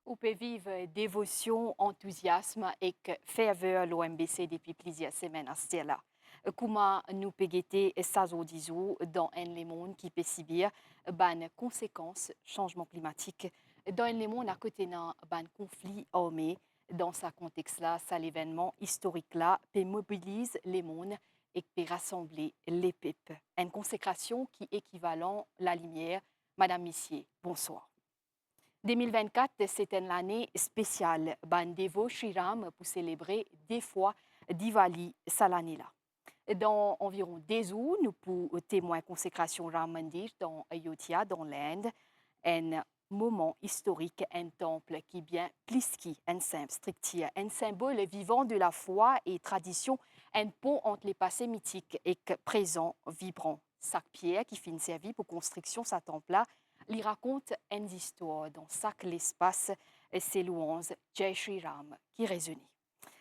Ou peut vivre dévotion, enthousiasme et ferveur l'OMBC depuis plusieurs semaines à ce là. Comment nous peut guetter ça dans un monde qui peut subir ban conséquences changement climatique dans un monde à côté d'un ban conflit armé dans ce contexte là, ça l'événement historique là peut mobilise les mondes et peut rassembler les peuples. Une consécration qui équivalent la lumière. Madame Missier, bonsoir. 2024, c'est une année spéciale. Bandevo Shriram pour célébrer des fois Diwali Salanila. Dans environ 10 jours, nous pouvons témoigner consécration Ram Mandir dans Ayodhya, dans l'Inde, un moment historique, un temple qui bien plus qu'un simple structure, un symbole vivant de la foi et tradition, un pont entre les passés mythiques et présent vibrant. Chaque pierre qui finit servir pour construction sa temple-là, il raconte une histoire dans chaque espace et ses louanges Jai Shri Ram qui résonnent.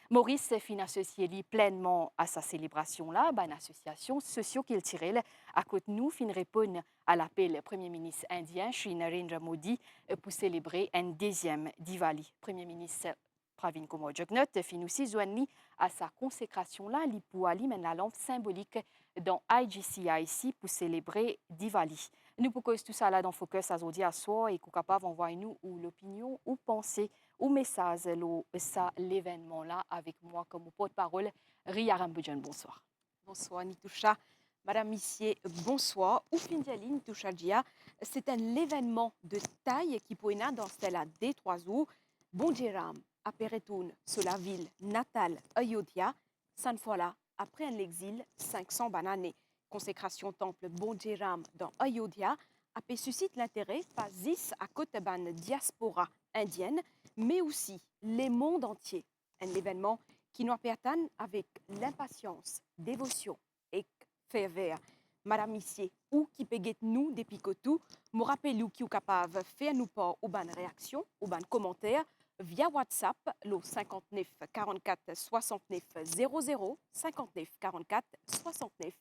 Maurice fin associé pleinement à sa célébration-là, une association socio-culturelle à côté de nous fin répond à l'appel Premier ministre indien Shri Narendra Modi pour célébrer un deuxième Diwali. Premier ministre Pravin Kumar Jugnauth fin aussi joindre à sa consécration-là, pour aller la lampe symbolique dans IGCIC pour célébrer Diwali. Nous pouvons tout ça là dans Focus à aujourd'hui à soi et qu'on capable envoyer nous ou l'opinion ou penser ou message ça l'événement là avec moi comme porte-parole Ria Ramboujan. Bonsoir. Bonsoir Nitoucha. Madame Missier, bonsoir. Oufindiali Nitoucha Dia. C'est un événement de taille qui peut être dans celle des 3 jours. Bonjiram, Aperetoun, sur la ville natale Ayodhya. Cette fois-là, après un exil, 500 bananes. Consécration temple Bonjiram dans Ayodhya a suscite l'intérêt pas juste à côté de diaspora indienne, mais aussi les mondes entiers. Un événement qui nous pertanne avec l'impatience, dévotion et ferveur. Madame Missier, ou qui peut nous depuis que tout, me rappelle qui est capable de faire nous pas ou bonne réaction ou bonne commentaire via WhatsApp le 59 44 69 00 59 44 69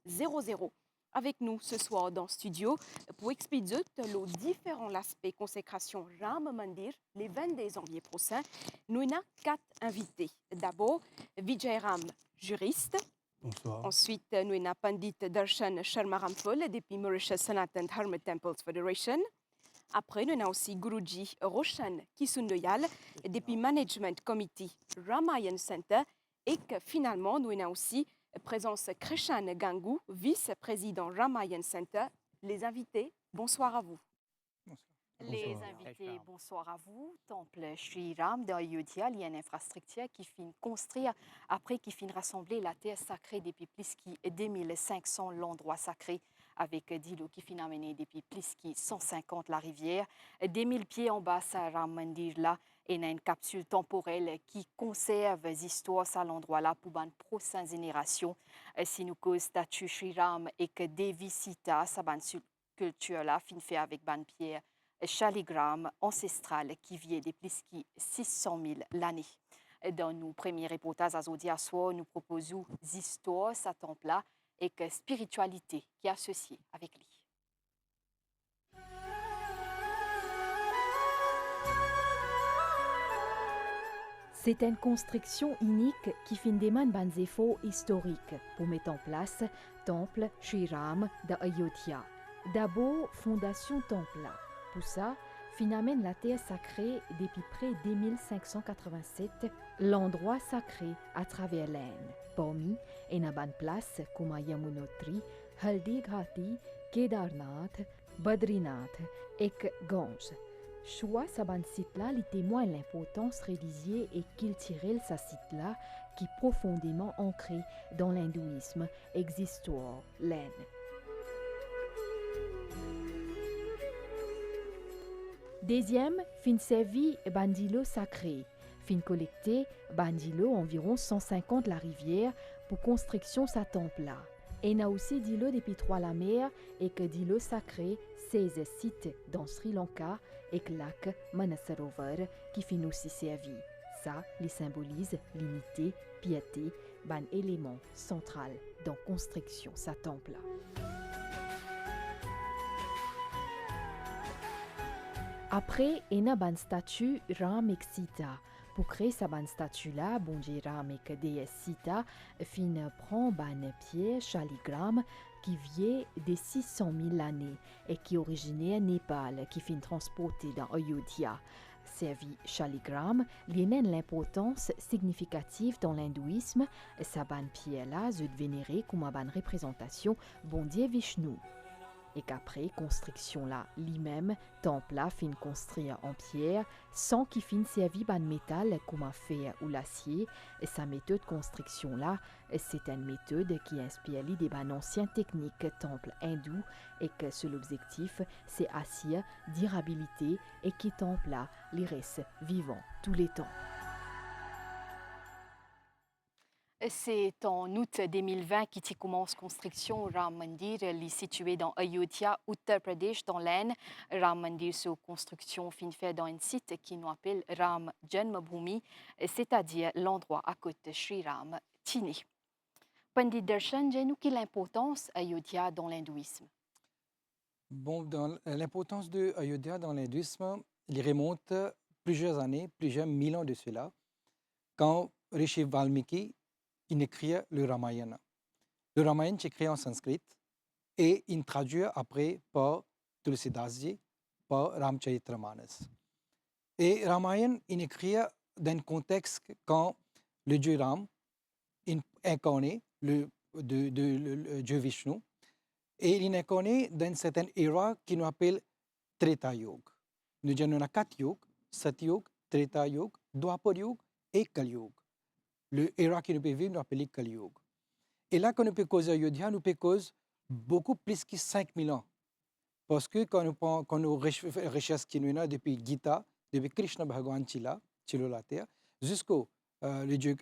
00. Avec nous ce soir dans le studio pour expliquer les différents aspects consécration Ram Mandir les 22 janvier prochain. Nous avons 4 invités. D'abord, Vijay Ram, juriste. Bonsoir. Ensuite, nous avons Pandit Darshan Sharma Ramphal depuis Mauritius Sanatan Dharma Temples Federation. Après, nous avons aussi Guruji Roshan Kisundoyal depuis Management Committee Ramayan Center. Et que finalement, nous avons aussi présence Krishan Gangu, vice-président Ramayan Center. Les invités, bonsoir à vous. Les invités, bonsoir à vous. Temple Shri Ram dans Ayodhya, il y a une infrastructure qui finit construire après qui finit rassembler la terre sacrée depuis plus de 2500 l'endroit sacré avec d'îlots qui finit amené depuis plus de 150 la rivière. 2000 pieds en bas, ça Ram Mandir là, et une capsule temporelle qui conserve l'histoire à l'endroit là pour une prochaine génération. Si nous cause statue Shri Ram et que des visites à sa culture là, fin fait avec ban pierre chaligramme ancestral qui vient de plus de 600 000 l'année. Dans nos premiers reportages à Zodia Soir, nous proposons histoires à temple-là et que spiritualité qui est associée avec lui. C'est une construction unique qui fait des efforts historiques pour mettre en place temple Shri Ram d'Ayodhya. D'abord, fondation temple. Pour ça, finalement la terre sacrée depuis près de 1587, l'endroit sacré à travers l'Inde. Parmi, une bonne place comme Yamunotri, Haldi Ghati, Kedarnath, Badrinath et Gange. Choix ce site-là, les témoins l'importance religieuse et culturelle de ce site-là qui est profondément ancré dans l'hindouisme existant l'Inde. Deuxième, fin servi bandilo sacré. Fin collecté bandilo environ 150 la rivière pour construction sa temple-là. Et n'a aussi d'îlots depuis 3 la mer et que d'îlots sacré 16 sites dans Sri Lanka et que lac Manasarovar qui fin aussi servi. Ça, les symbolise l'unité, piété, ban élément central dans construction sa temple-là. Après, il y a une statue Ram et Sita. Pour créer sa bonne statue là, bon Dieu Ram et déesse Sita fin prend une pierre chaligramme qui vient de 600 000 années et qui originaire Népal, qui fin transporté dans Ayodhya. Servi chaligramme, l'imène l'importance significative dans l'hindouisme. Sa bonne pierre là, est vénérée comme une bonne représentation bon Dieu Vishnu. Et qu'après construction là, lui-même, temple là fin construire en pierre, sans qu'il fin servi ban métal comme un fer ou l'acier. Et sa méthode de construction là, c'est une méthode qui inspire des ban anciens techniques temple hindou et que seul objectif c'est assir durabilité et qui temple là les restes vivants tous les temps. C'est en août 2020 qui commence construction Ram Mandir, situé dans Ayodhya, Uttar Pradesh, dans l'Inde. Ram Mandir sous construction fin fait dans un site qui nous appelle Ram Janmabhoomi, c'est-à-dire l'endroit à côté de Sri Ram Tini. Pandit Darshan, dis-nous quelle est l'importance d'Ayodhya dans l'hindouisme? Bon, l'importance de Ayodhya dans l'hindouisme, il remonte plusieurs années, plusieurs mille ans de cela, quand Rishi Valmiki il écrit le Ramayana. Le Ramayana est écrit en sanskrit et il traduit après par Tulsidasji, par Ramcharitramanas. Et Ramayana il écrit dans un contexte quand le dieu Ram incarné le dieu Vishnu et il est incarné dans une certaine ère qui nous appelle Treta Yuga. Nous avons 4 yugs, Satyug, Treta Yuga, Dwapar Yuga et Kali Yuga. Le era qui nous peut vivre, nous appelle Kali Yuga. Et là, quand nous peut causer Ayodhya, nous peut causer beaucoup plus que 5000 ans. Parce que quand nous recherchons qui nous a depuis Gita, depuis Krishna Bhagavan Chila, Chilo la terre, jusqu'au le Dieu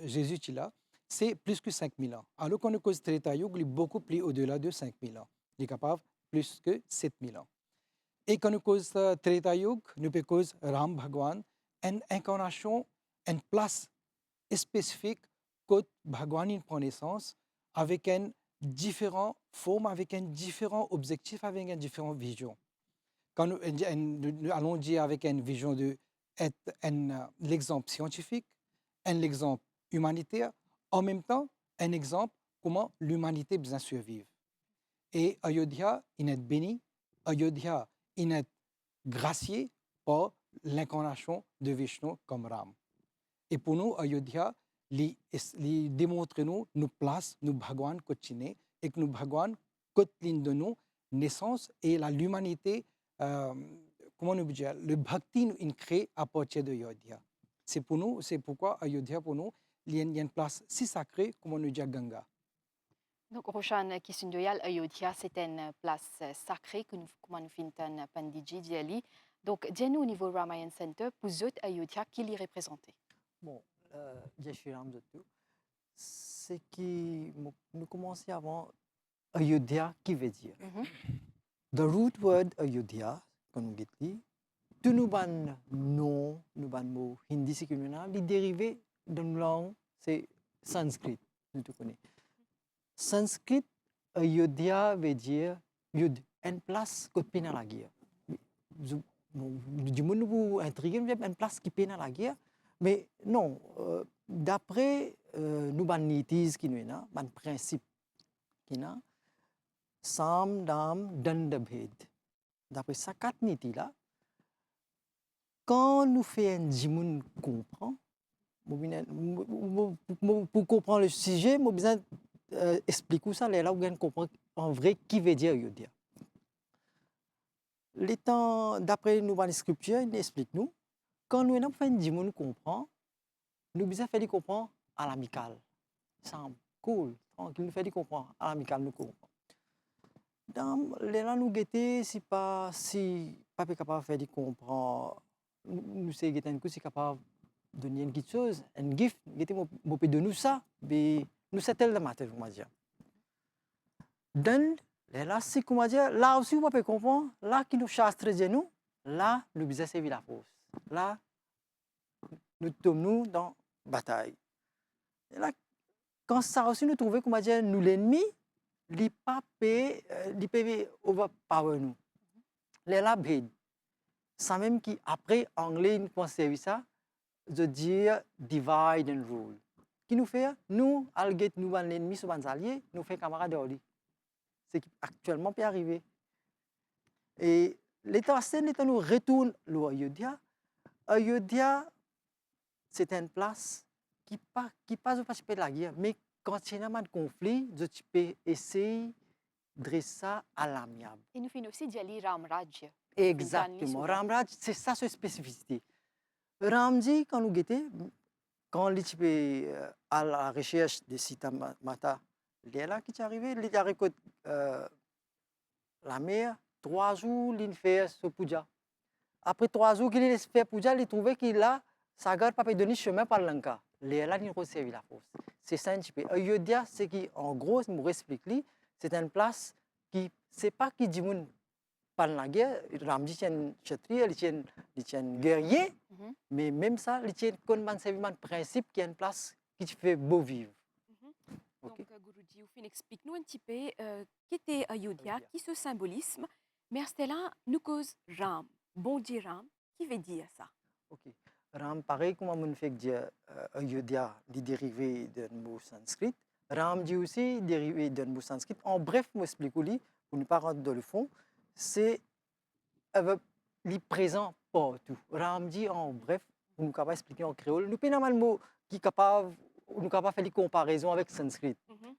Jésus Chila, c'est plus que 5000 ans. Alors qu'on nous cause Treta Yuga, il est beaucoup plus au-delà de 5000 ans. Il est capable plus que 7000 ans. Et quand nous cause Treta Yuga, nous peut cause Ram Bhagavan, une incarnation, une place spécifique que Bhagwan prend naissance avec une différente forme, avec un différent objectif, avec une différente vision. Quand nous allons dire avec une vision de l'exemple scientifique, un exemple humanitaire, en même temps un exemple comment l'humanité besoin survivre. Et Ayodhya, il est béni, Ayodhya, il est gracié par l'incarnation de Vishnu comme Ram. Et pour nous, Ayodhya, il démontre nous place, nous Bhagwan Kochine, et que nous Bhagwan Kotlin de nous, naissance et l'humanité, comment nous dire, le bhakti nous crée à partir de Ayodhya. C'est pour nous, c'est pourquoi Ayodhya pour nous, il y a une place si sacrée, comme on nous dit Ganga. Donc, Roshan Kisundoyal, Ayodhya, c'est une place sacrée que nous, comme nous finissons Pandiji Diali. Donc, dis-nous au niveau Ramayan Center, pour eux, Ayodhya, qui l'y représente? Bon, Jai Shri Ram Jatu, c'est que nous commençons avant Ayodhya, qui veut dire. The root word Ayodhya, quand nous dit, tout nous ban nom, nous ban mot hindi, c'est que nous avons les dérivés d'une langue, c'est sanskrit, nous tout connaissons. Sanskrit, Ayodhya veut dire Yud, une place que peine à la guerre. Du monde vous intriguez, une place qui peine à la guerre. Mais non, d'après nous ban nitis qui nous a, ban principe qui n'a, sam dam dandabhed. D'après ça quatre nitis là, quand nous faisons un jimoun comprend, pour comprendre le sujet, moi besoin expliquer ça là où on comprend en vrai qui veut dire Ayodhya. L'étant d'après nous ban scripture, il explique nous. Quand nous avons fait un jimoun comprend, nous besoin faire comprendre à l'amical. Simple, cool, tranquille, nous fait comprendre à l'amical, nous comprend. Dans les là nous guetter si pas capable de faire comprendre, nous c'est guetter un coup c'est capable de donner une petite chose, un gift, guetter mon peut de nous ça, mais nous c'est tel de matin, comment dire. Dans les là c'est comment dire, là aussi vous pouvez comprendre, là qui nous chastre de nous, là nous besoin servir la force. Là nous tombons dans bataille. Et là, quand ça aussi nous trouvons, comment dire, nous l'ennemi, il peut overpower nous. Les là, bête. ça même qui, après, anglais, nous pensons ça, de dire divide and rule. Qui nous fait, nous, alguet, nous, ban l'ennemi, sous ban alliés, nous fait camarades d'ordi. C'est qui actuellement peut arriver. Et l'État scène, l'État nous retourne l'Ayodhya. Ayodhya, c'est une place qui passe au participer de la guerre, mais quand il y a un conflit, tu peux essayer de dresser ça à l'amiable. Et nous finissons aussi d'y Ram Raj. Exactement. souvent. Ramraj, c'est ça sa spécificité. Ramji, quand nous guettons, quand il est à la recherche de Sita Mata, il est là qui est arrivé, il est arrivé la mer, 3 jours, il fait ce puja. Après 3 jours qu'il a fait puja, il a trouvé qu'il a Sagar pas donné chemin par l'Anka. Il est là, il a reçu la force. C'est ça un petit peu. Ayodhya, c'est qui, en gros, je vous explique, c'est une place qui, c'est pas qui dit par la guerre, Ramji est un kshatriya, il est un guerrier, mais même ça, il est un principe qui est une place qui te fait beau vivre. Donc, Guruji, vous explique-nous un petit peu qui était Ayodhya, qui ce symbolisme, mais à là, nous cause Ram, bon Dieu Ram, qui veut dire ça? Ok. Ram, pareil comme on fait dire Ayodhya, est dérivé d'un mot sanskrit. Ramji aussi dérivé d'un mot sanskrit. En bref, je m'explique pour ne pas rentrer dans le fond. C'est les présents partout. Ramji, en bref, nous pouvons expliquer en créole. Nous pouvons le mot qui est capable, nous pouvons faire des comparaisons avec le sanskrit.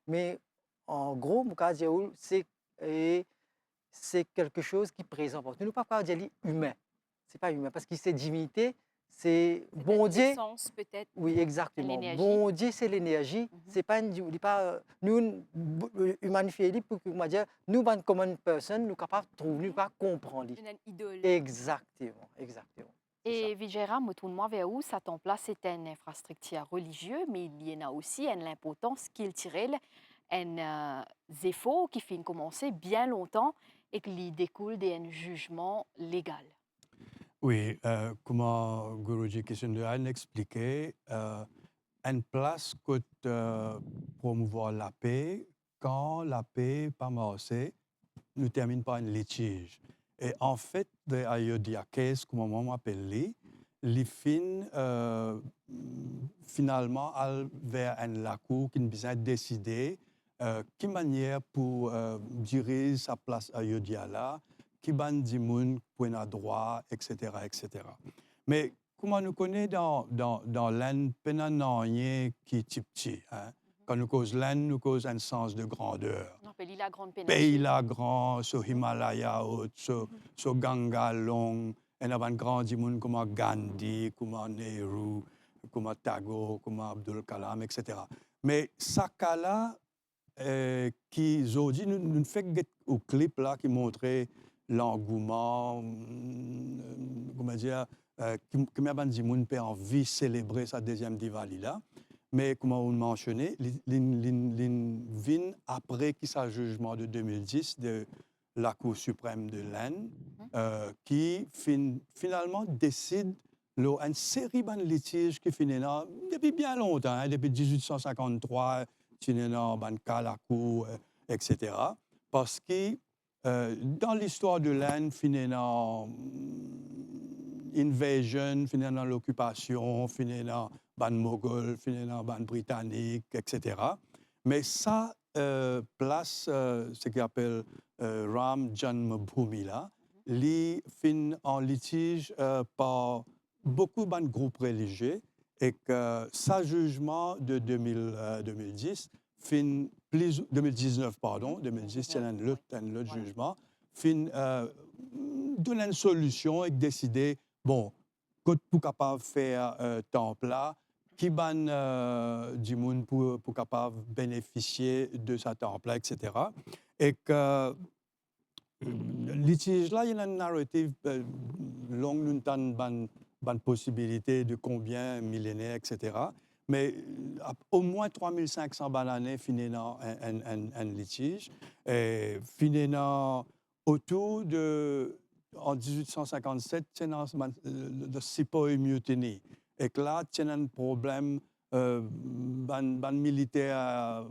Mais en gros, c'est quelque chose qui est présent partout. Nous ne pouvons pas dire humain. Ce n'est pas humain parce que c'est divinité, c'est bon Dieu. Sens peut-être. Oui, exactement. Bon Dieu, c'est l'énergie. C'est pas nous humanifier pour que moi dire nous ban comme une personne, nous capables de trouver, nous pas comprendre. Une idole. Exactement, exactement. Et Vijayaram, retourne-moi vers où ça tombe là, c'est une infrastructure religieuse, mais il y en a aussi une importance qu'il tire, un effort qui fait commencer bien longtemps et qui découle d'un jugement légal. Oui, comme Guruji Kishendrayan expliquait, une place que promouvoir la paix, quand la paix pas marché, nous termine par un litige. Et en fait, de Ayodhya Case, comme on appelle les fins finalement vers la cour qui nous a décidé quelle manière pour diriger sa place Ayodhya là, qui ban di moun pour un droit, etc., etc. Mais comme nous connaissons dans l'Inde, penan rien qui type hein? Quand nous cause l'Inde, nous cause un sens de grandeur. On appelle la grande péninsule. Pays la grand, sur Himalaya haut, sur Ganga long, et avant grand di moun comme Gandhi, comme Nehru, comme Tagore, comme Abdul Kalam, etc. Mais ça là qui aujourd'hui nous fait au clip là qui montrait l'engouement, comment dire, que m'a dit moun peut envie de célébrer sa deuxième Diwali là, mais comme on mentionnait, vin après qui sa jugement de 2010 de la Cour suprême de l'Inde, qui finalement décide une série de litiges qui finissent depuis bien longtemps, hein, depuis 1853, finissent dans la Cour, etc. Parce que dans l'histoire de l'Inde, finit dans invasion, finit dans l'occupation, finit dans ban moghol, finit dans ban britannique, etc. Mais ça place ce qu'on appelle Ram Janmabhoomi là, li fin en litige par beaucoup de groupes religieux et que sa jugement de 2010 fin 2019, pardon, 2010, c'est un autre jugement, fin donne une solution et décider, bon, pour capable faire temple là, qui ban du monde pour capable bénéficier de sa temple là, etc. Et que litige là, il y a une narrative longue, une ban possibilité de combien millénaires, etc. Mais au moins 3500 bananes finissent dans un litige. Finissent autour de, en 1857, de Sepoy Mutiny. Et que là, il y a un problème, militaire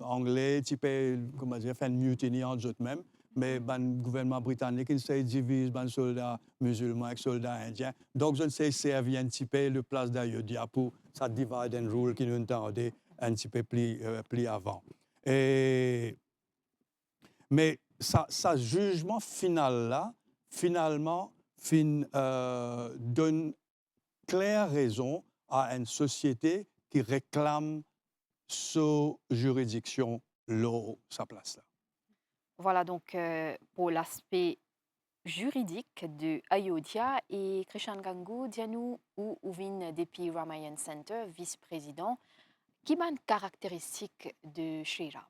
anglais, qui peut, comment dire, faire une mutiny entre eux-mêmes. mais le gouvernement britannique, il s'est divisé les soldats musulmans et les soldats indiens. Donc, je ne sais servir un petit peu le place d'Ayodhya pour ça divide and rule qui nous entendait un petit peu plus avant. Et, mais ça jugement final là, finalement, donne claire raison à une société qui réclame sa juridiction, sa place là. Voilà donc pour l'aspect juridique de Ayodhya et Krishan Gangu, dis-nous où vient depuis Ramayan Center, vice-président, qui est une caractéristique de Sri Ram?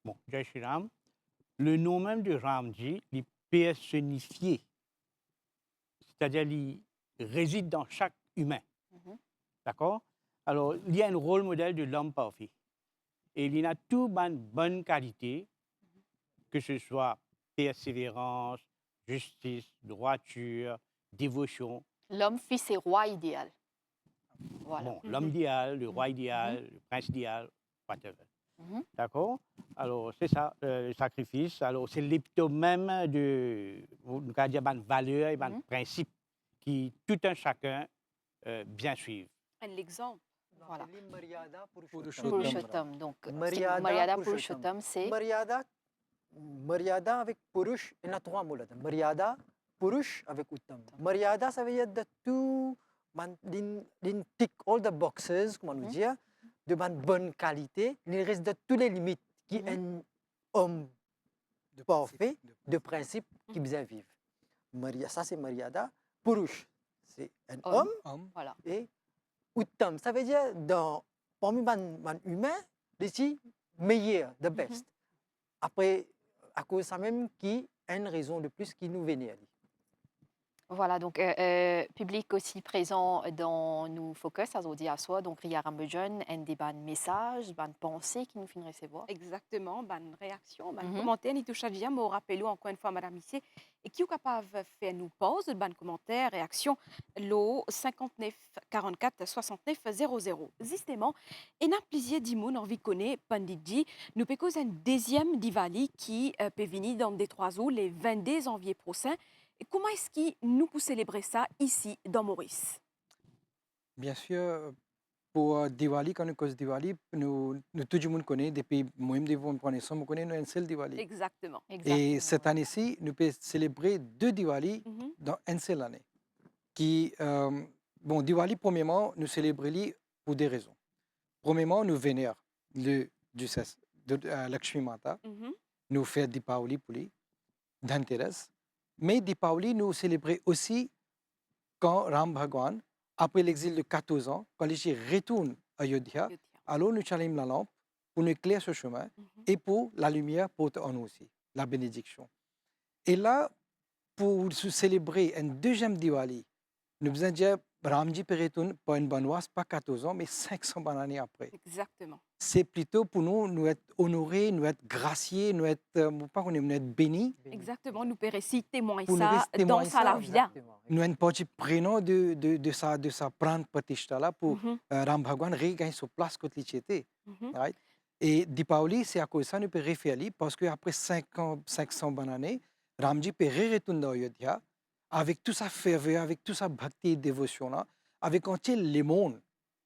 Bon, Jai Shri Ram, le nom même de Ramji, il personnifié, c'est-à-dire il réside dans chaque humain. Mhm. D'accord? Alors, il y a un rôle modèle de l'homme parfait. Et il y a toute une bonne qualité, que ce soit persévérance, justice, droiture, dévotion. L'homme fils et roi idéal. Voilà. Bon, l'homme idéal, le roi idéal, le prince idéal, whatever. Mhm. D'accord? Alors, c'est ça, le sacrifice. Alors, c'est l'épitome même de, une valeur et un principe qui tout un chacun bien suivent. L'exemple. Voilà. Maryada Purushottam. Donc, Maryada Maryada Purushottam. Purushottam, c'est Maryada avec Purush, il y a trois mots là. Maryada, Purush avec Uttam. Maryada, ça veut dire de tout, il tick all the boxes, comme on nous dit, de bonne qualité, il reste de toutes les limites qui est un homme parfait, de principe, qui bien vivre. Ça, c'est Maryada. Purush, c'est un homme. Voilà. Et Uttam, ça veut dire parmi les humains, ici, meilleur, the best. Après, à cause de ça même, qui a une raison de plus qui nous venait. Voilà, donc public aussi présent dans nos focus aujourd'hui à soi, donc Ria Rambejon, un des messages, des pensées qui nous finissent recevoir. Exactement, bonne réaction, bonne commentaire, ni tout ça, je me rappelle encore une fois, Madame Missier, et qui est capable de faire nous pause, bonne commentaire, réaction, l'eau 59 44 69 00. Justement, et n'a plaisir d'imoun envie de connaître Panditji, nous pécons un deuxième Diwali qui peut venir dans des 3 jours, les 22 janvier prochain. Et comment est-ce que nous pouvons célébrer ça ici, dans Maurice? Bien sûr, pour Diwali, quand on cause Diwali, nous tout le monde connaît, depuis moi-même, nous connaissons un seul Diwali. Exactement. Et cette année-ci, nous pouvons célébrer 2 Diwali dans une seule année. Bon, Diwali, premièrement, nous célébrons pour des raisons. Premièrement, nous vénérons le ducesse de Lakshmi Mata. Nous faisons Dipavali pour lui, Dhanteras. Mais Dipavali, nous célébrons aussi quand Ram Bhagwan, après l'exil de 14 ans, quand il retourne à Ayodhya, alors nous allons la lampe pour nous éclairer ce chemin et pour la lumière porte en nous aussi, la bénédiction. Et là, pour célébrer un deuxième Diwali, nous avons dit Ramji peut retourner pas une bonne pas 14 ans, mais 500 bonnes années après. Exactement. C'est plutôt pour nous être honorés, nous être graciés, nous être bénis. Exactement, nous pouvons aussi témoigner Pour nous ça dans sa vie. Nous avons petit prénom de sa prendre pratishtha là pour Ram Bhagwan regagner sa place quand il était. Right? Et Dipavali, c'est à cause de ça nous pouvons référer parce qu'après 500 bonnes années, Ramji peut retourner à Ayodhya avec toute sa ferveur, avec toute sa bhakti et dévotion là, avec entier le monde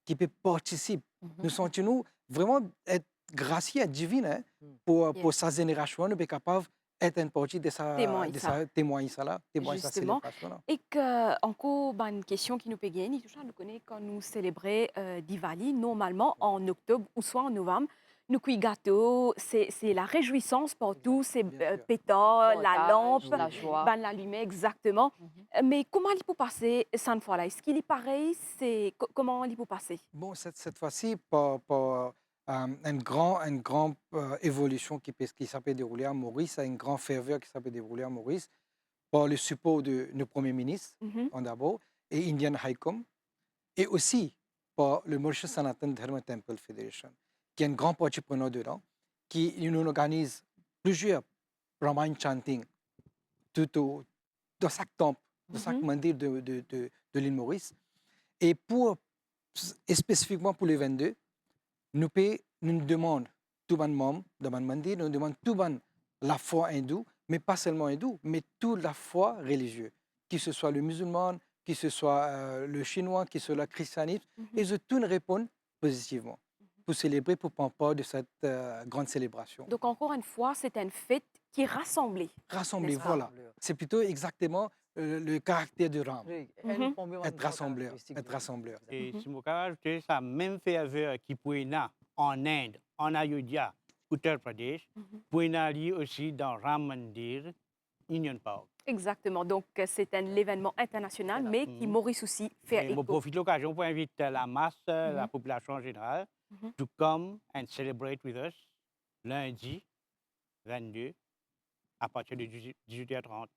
qui peut participer. Nous sentons vraiment être gracieux et divin hein, pour sa génération, nous sommes capables d'être une partie de sa témoin ça. Justement. Et encore une question qui nous peut gagner, nous connaissons quand nous célébrons Diwali, normalement en octobre ou soit en novembre, nous cueillons gâteaux, c'est la réjouissance partout, c'est pétard, la lampe, la joie. La lumière, exactement. Mais comment il peut passer cette fois-là? Est-ce qu'il est pareil? Comment il peut passer? Bon, cette fois-ci, pour une grande évolution qui s'appelle dérouler à Maurice, une grande ferveur qui s'appelle dérouler à Maurice, par le support de nos premiers ministres, en d'abord, et Indian High Com, et aussi par le Mauritius Sanatan Dharma Temple Federation, qui est un grand parti prenant dedans, qui nous organise plusieurs Ramayana chanting dans chaque temple, dans chaque mandir de l'île Maurice. Et spécifiquement pour le 22, nous demandons tout le monde, nous demandons tout la foi hindoue mais pas seulement hindou, mais toute la foi religieuse, que ce soit le musulman, que ce soit le chinois, que ce soit le christianisme, ils ont tous répondent positivement pour célébrer, pour prendre part de cette grande célébration. Donc, encore une fois, c'est une fête qui rassemble. Rassembler, N'est-ce pas? voilà. C'est plutôt exactement le caractère de Ram, Mhm. être rassembleur, être rassembleur. Et si je peux ajouter, ça même fait avec qui peut en Inde, en Ayodhya, Uttar Pradesh, peut aller aussi dans Ram Mandir, Union Park. Exactement. Donc, c'est un événement international, mais qui Maurice aussi fait Et je écho. profite de l'occasion pour inviter la masse, la population en général, to come and celebrate with us lundi 22 à partir de 18h30.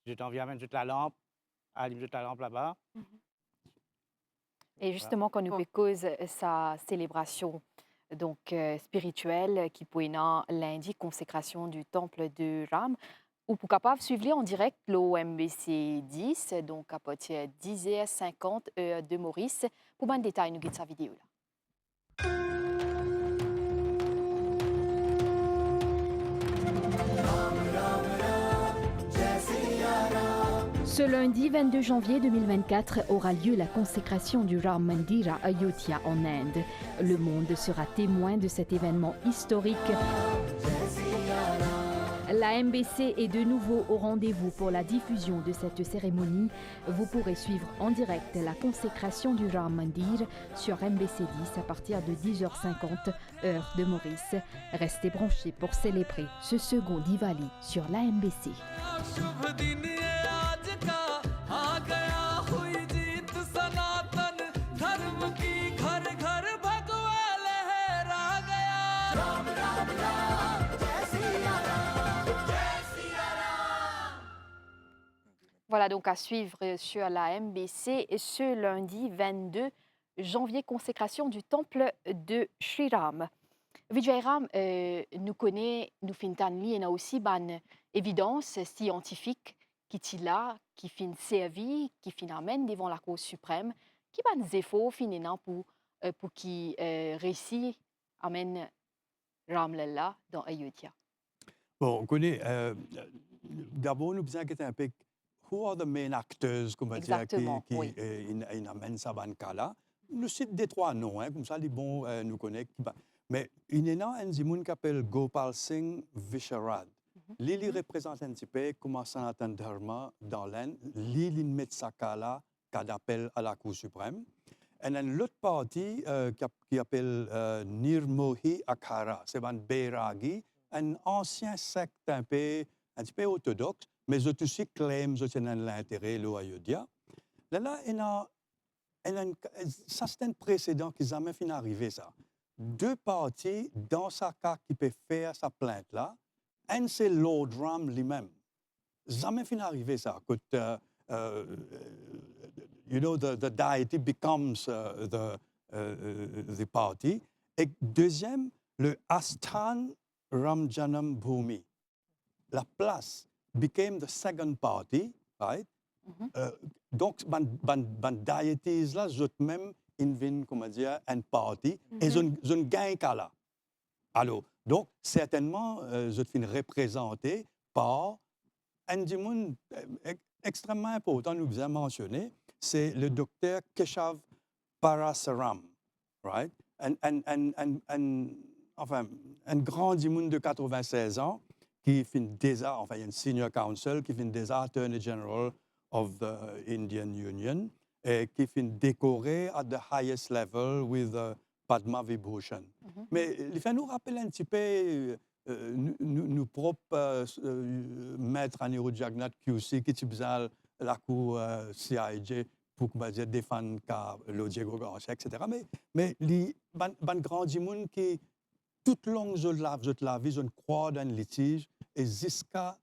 Je t'en viens mettre la lampe, allume la lampe là-bas. Et justement, quand nous cause sa célébration donc spirituelle qui peut être lundi, consécration du temple de Ram, ou pour capable suivre en direct l'OMBC 10, donc à partir de 10h50 heure de Maurice. Pour un détail, nous guide sa vidéo là. Ce lundi 22 janvier 2024 aura lieu la consécration du Ram Mandir à Ayodhya en Inde. Le monde sera témoin de cet événement historique. La MBC est de nouveau au rendez-vous pour la diffusion de cette cérémonie. Vous pourrez suivre en direct la consécration du Ram Mandir sur MBC 10 à partir de 10h50 heure de Maurice. Restez branchés pour célébrer ce second Diwali sur la MBC. Voilà donc à suivre sur la MBC ce lundi 22 janvier, consécration du temple de Sri Ram. Vijay Ram, nous connaît, nous finissons et a aussi une évidence scientifique qui est là, qui fin servi, qui fin amène devant la Cour suprême, qui ban zéfo finalement pour qui réussit amène Ram Lalla dans Ayodhya. Bon, on connaît. D'abord, nous besoin un peu. Who are the main actors, comme on dit, Exactement, qui oui. amènent ça dans là. Nous citons des trois noms, hein, comme ça, les bons nous connaissent. Mais il y a un Zimoun qui s'appelle Gopal Singh Visharad. Lui, il représente un petit peu comme Sanatan Dharma dans l'Inde. Lui, il met sa kala qui appelle à la Cour suprême. Et l'autre partie qui s'appelle Nirmohi Akhara, c'est un Bairagi, un ancien secte un petit peu orthodoxe, mais ils aussi claiment qu'ils ont l'intérêt de l'Ayodhya. Là, ça c'est un précédent qui n'a jamais fini d'arriver, ça. Deux parties dans sa cas qui peuvent faire sa plainte là. Un, c'est Lord Ram lui-même. Jamais fini d'arriver, ça. You know, the deity becomes the party. Et deuxième, le Asthan Ramjanam Bhumi. La place became the second party, right? Donc, ban deities là, eux même invent, comment dire, une party, et ils ont gagné là. Alors, donc, certainement, ils sont représentés par un monde extrêmement important, nous vous avons mentionné, c'est le docteur Keshav Parasaram, right? Enfin, un grand monde de 96 ans qui fait déjà, enfin, il y a une senior counsel qui fait déjà Attorney General of the Indian Union et qui fait décoré at the highest level with Padma Vibhushan. Mais il faut nous rappeler un petit peu nous propres maîtres en Jagannath QC qui sont la cour CIJ pour défendre le Diego Garcia, etc. Mais les grands gens qui tout le long de la vie, je crois dans le litige et jusqu'à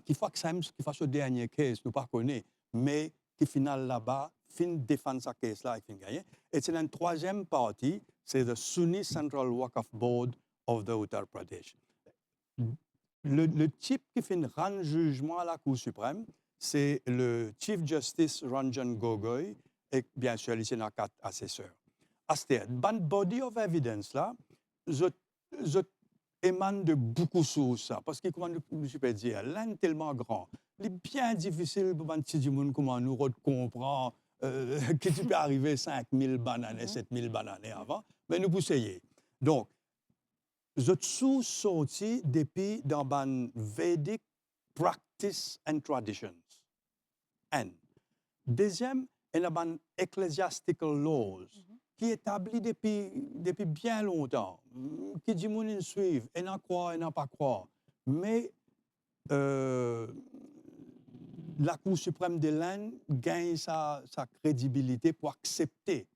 qu'il faut que ça fasse le dernier case, nous ne pas connaître, mais qui final là-bas, fin défendre sa case là et fin gagner. Et c'est une troisième partie, c'est le Sunni Central Waqf Board of the Uttar Pradesh. Le type qui fait rendre jugement à la Cour suprême, c'est le Chief Justice Ranjan Gogoi et bien sûr, il y a 4 assesseurs. À ce body of evidence là, émane de beaucoup de choses, ça. Parce que, comment je peux dire, l'Inde est tellement grand. Il est bien difficile pour un petit monde comment nous comprendre que tu peux arriver 5000 bananes, 7000 bananes avant. Mais nous pouvons essayer. Donc, je suis sorti depuis dans le Vedic Practice and Traditions. N. Deuxième, il y a les Ecclesiastical Laws, qui établit depuis bien longtemps, qui dit que les suivent, et n'en croient, et n'en pas croire. Mais la Cour suprême de l'Inde gagne sa crédibilité pour accepter,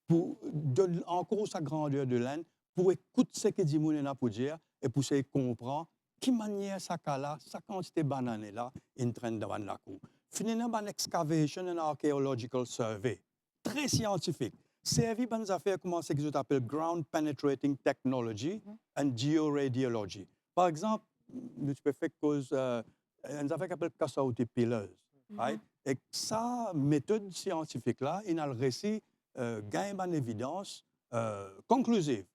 pour donner encore sa grandeur de l'Inde, pour écouter ce que dit Moulina pour dire et pour essayer de comprendre qui manière ça là, sa quantité de bananes là, in train devant la cour. Finalement, une excavation and archaeological survey, très scientifique, servi dans des affaires comme ce que je appelle ground penetrating technology and georadiology. Par exemple, je peux faire cause une affaire qui s'appelle Kasauti Pillars, right? Et sa méthode scientifique là, il a le récit gagne une évidence conclusive.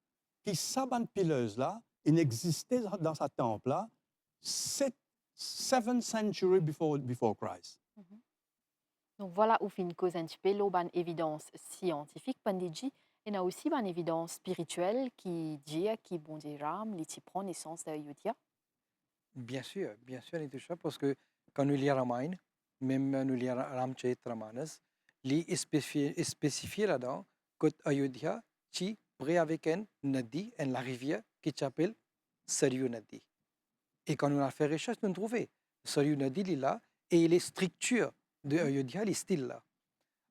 Qui saban pillars là, il existait dans sa temple là, 7th century before Christ. Donc voilà où fin cause un petit peu l'autre évidence scientifique, pandéji, il y a aussi une évidence spirituelle qui dit que bon Dieu Ram, il prend naissance d'Ayodhya. Bien sûr, il tout ça, parce que quand nous lisons Ramayana, même nous lisons Ramcharitamanas, il est spécifié là-dedans que Ayodhya, qui près avec une nadi, la rivière qui s'appelle Saryu Nadi. Et quand on a fait recherche, on a trouvé Saryu Nadi, il est là, et les structures de Ayodhya, les styles là.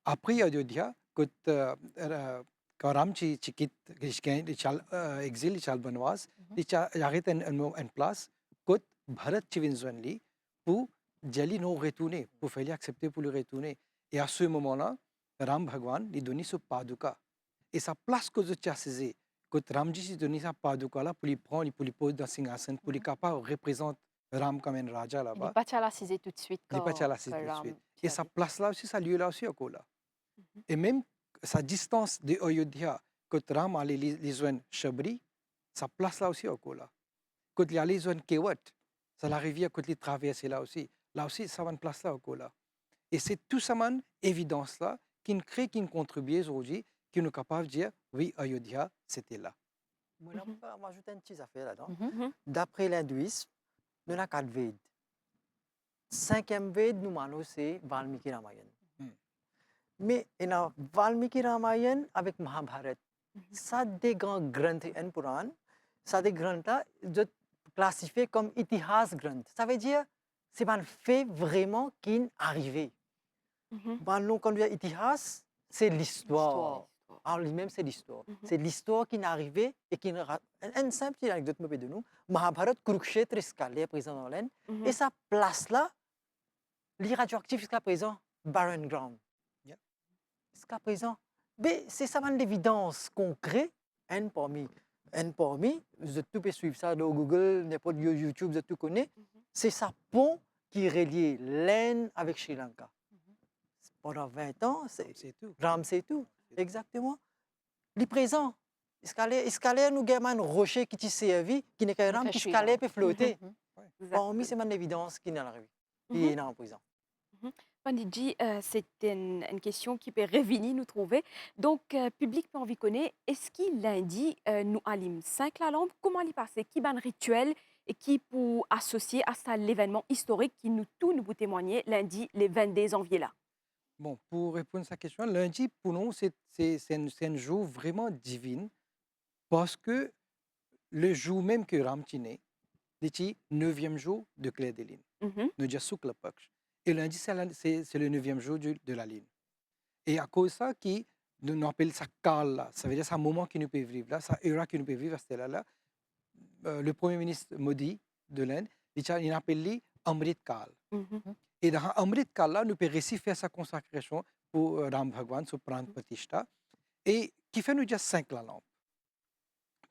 Après Ayodhya, quand Ram quitte exil, il Banwas, il arrête une place, quand Bharat Chivinzwanli, pour Jali non retourner, pour faire accepter pour le retourner. Et à ce moment-là, Ram Bhagwan lui donne ce paduka. Et sa place que je chassais, quand Ramji s'est donné sa paduka là, pour lui prendre, pour lui poser dans Singhasan, pour lui capable représenter Ram comme un raja là-bas. Il n'est pas chassé tout de suite. Il n'est pas chassé tout de suite. Et sa place là aussi, ça lieu là aussi, là. Et même sa distance de Ayodhya, quand Ram allait les zones Shabri, sa place là aussi, là. Quand il allait les zones Kewat, ça la rivière, quand il traverse là aussi, ça va une place là, là. Et c'est tout ça, évidence là, qui crée, qui contribue aujourd'hui, qui nous est capable de dire, oui, Ayodhya, c'était là. Moi, je vais ajouter une petite affaire là-dedans. D'après l'hindouisme, nous avons 4 Veds. 5e Ved, nous avons c'est Valmiki Ramayana. Mais il y a Valmiki Ramayana avec Mahabharata. Ça, des grands granths en Puran, ça des granths là, je classifie comme Itihas Granth. Ça veut dire, c'est un fait vraiment qui est arrivé. Quand on dit Itihas, c'est l'histoire. En lui-même, c'est l'histoire. C'est l'histoire qui est arrivée et qui est une simple anecdote de nous. Mahabharat, Kurukshetra, est présent dans l'Inde. Et sa place là, l'irradioactif jusqu'à présent, barren ground. Jusqu'à présent. Mais c'est ça l'évidence concrète. Un parmi, vous pouvez suivre ça dans Google, n'importe YouTube, vous tout connaissez. C'est sa pont qui relie l'Inde avec Sri Lanka. Pendant 20 ans, c'est tout. Ram, c'est tout. Exactement. Le présent. Escalier, nous avons un rocher qui t'y servi, qui n'est qu'un ram, qui escalier peut flotter. Parmi, c'est une évidence qui n'est arrivée, qui est en prison. Panditji, c'est une question qui peut revenir nous trouver. Donc, public peut envie connaître, est-ce qu'il lundi, nous allume 5 la lampe, comment il passe, qui ban rituel et qui pour associer à ça l'événement historique qui nous tout nous témoigner lundi, les 22 janvier là? Bon, pour répondre à cette question, lundi, pour nous, c'est un jour vraiment divin parce que le jour même que Ram est né, c'est le 9e jour de Clair de Lune. Nous disons Sukla Paksh. Et lundi, c'est le 9e jour de la Lune. Et à cause de ça, nous appelons ça Kal, ça veut dire c'est un moment qui nous peut vivre là, ça era qui nous peut vivre à ce là. Le Premier ministre Modi de l'Inde, il appelle Amrit Kal. Et dans Amrit Kala, nous pouvons réussir faire sa consacration pour Ram Bhagwan, sur Pran Pratishta, et qui fait nous dire 5 la lampe.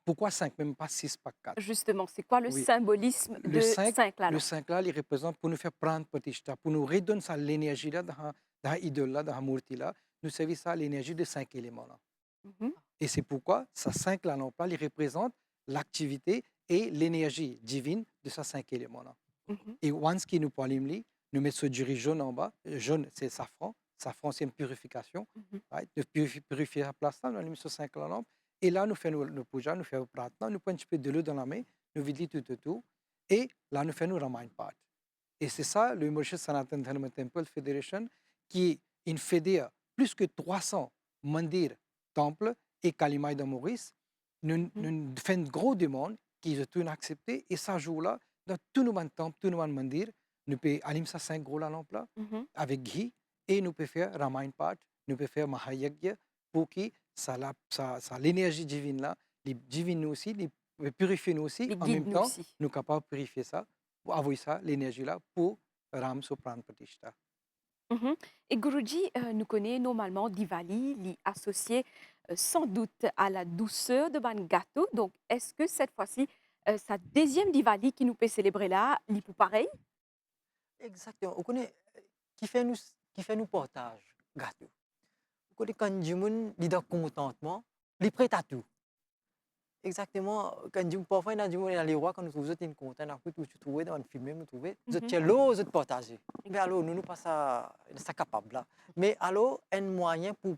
Pourquoi 5, même pas 6, pas 4? Justement, c'est quoi le symbolisme de 5 la lampe? Le 5 là, il représente pour nous faire Pran Pratishta, pour nous redonner ça l'énergie là, dans l'idole là, dans la murti là, nous servir ça l'énergie de 5 éléments là. Et c'est pourquoi ça 5 la lampe là, il représente l'activité et l'énergie divine de ces 5 éléments-là. Mhm. Et once qui nous parlons, nous mettons du riz jaune en bas. Jaune, c'est safran. Safran, c'est une purification. Mhm. Right? De purifier la place, là, nous mettons 5 lampes. Et là, nous faisons nos pujas, nous faisons pratna, nous prenons un petit peu de l'eau dans la main, nous vidons tout. Et là, nous faisons nos Ramayana Path. Et c'est ça, le Mauritius Sanatan Dharma Temple Federation, qui est une fédère plus que 300 mandirs, temples et kalimai de Maurice. Nous faisons une grosse demande qui est tout acceptée. Et ce jour-là, dans tous nos temples, tous nos mandirs, nous pouvons allumer ça 5 gros lampes là, Mhm. avec ghee, et nous pouvons faire Ramayana Path, nous pouvons faire Mahayagya, pour que l'énergie divine là, les divines nous aussi, les purifie nous aussi, Les en guides même nous temps, aussi. nous sommes capables de purifier ça, pour avoir ça, l'énergie là, pour Ram Sopran Pratishta. Mhm. Et Guruji, nous connaît normalement Diwali, li associé sans doute à la douceur de ban gâteau. Donc, est-ce que cette fois-ci, sa deuxième Diwali qui nous peut célébrer là, li pour pareil? Exactement. Vous connaissez, qui fait nous partage gâteau. Vous connaissez quand Jimoun, il est contentement, il est prêt à tout. Exactement, quand Jimoun, parfois, il y a Jimoun, les rois, quand nous trouvons une content, après tout, tu trouves dans le film, nous trouvons, vous êtes l'eau, vous êtes partagé. Mais alors, nous pas ça capable là. Mais alors, un moyen pour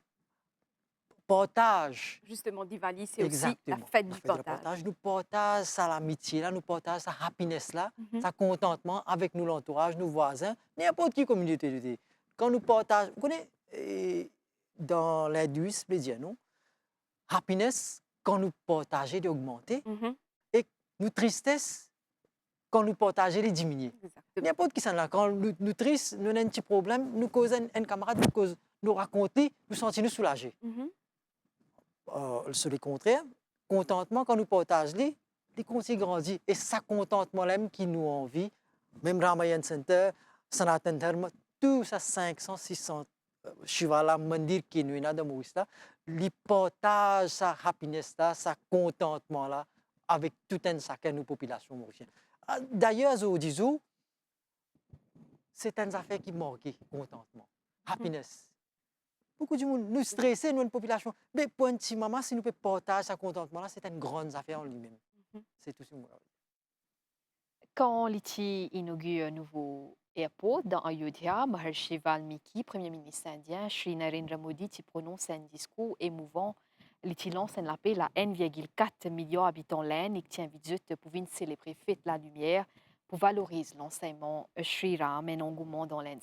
partage. Justement, Diwali, c'est aussi la Exactement. fête La du fête de la partage. Nous partage ça l'amitié là, nous partage ça happiness là, Mhm. ça contentement avec nous l'entourage, nos voisins, n'importe qui communauté. Quand nous partageons, vous connaissez, dans l'hindouisme, les dieux, non? Happiness, quand nous partageons, d'augmenter, Mhm. et nous tristesse, quand nous partageons, les diminuer. Exactement. N'importe qui ça là, quand nous tristes, nous avons un petit problème, nous causons un camarade, nous raconter, nous sentir nous soulagés. Mhm. Sur le contraire, contentement, quand nous partageons, les continuent grandit. Et ça contentement là qui nous envie, même Ramayana Center, Sanatan Dharma, tout ça 500, 600 Shivala, Mandir qui nous est dans Maurice là, les partagent sa happiness là, sa contentement là, avec tout un chacun de nos populations mauriciennes. D'ailleurs, je dis, c'est une affaire qui manque, contentement, happiness. Beaucoup de monde nous stressés, nous, une population. Mais pour un petit maman, si nous pouvons partager ce contentement-là, c'est une grande affaire en lui-même. C'est tout ce que moi. Quand l'ITI inaugure un nouveau airport dans Ayodhya, Maharshi Valmiki, Premier ministre indien, Shri Narendra Modi, qui prononce un discours émouvant. L'ITI lance un appel à 1,4 million d'habitants l'Inde et qui invite juste pour venir célébrer Fête la Lumière pour valoriser l'enseignement Shri Ram et engouement dans l'Inde.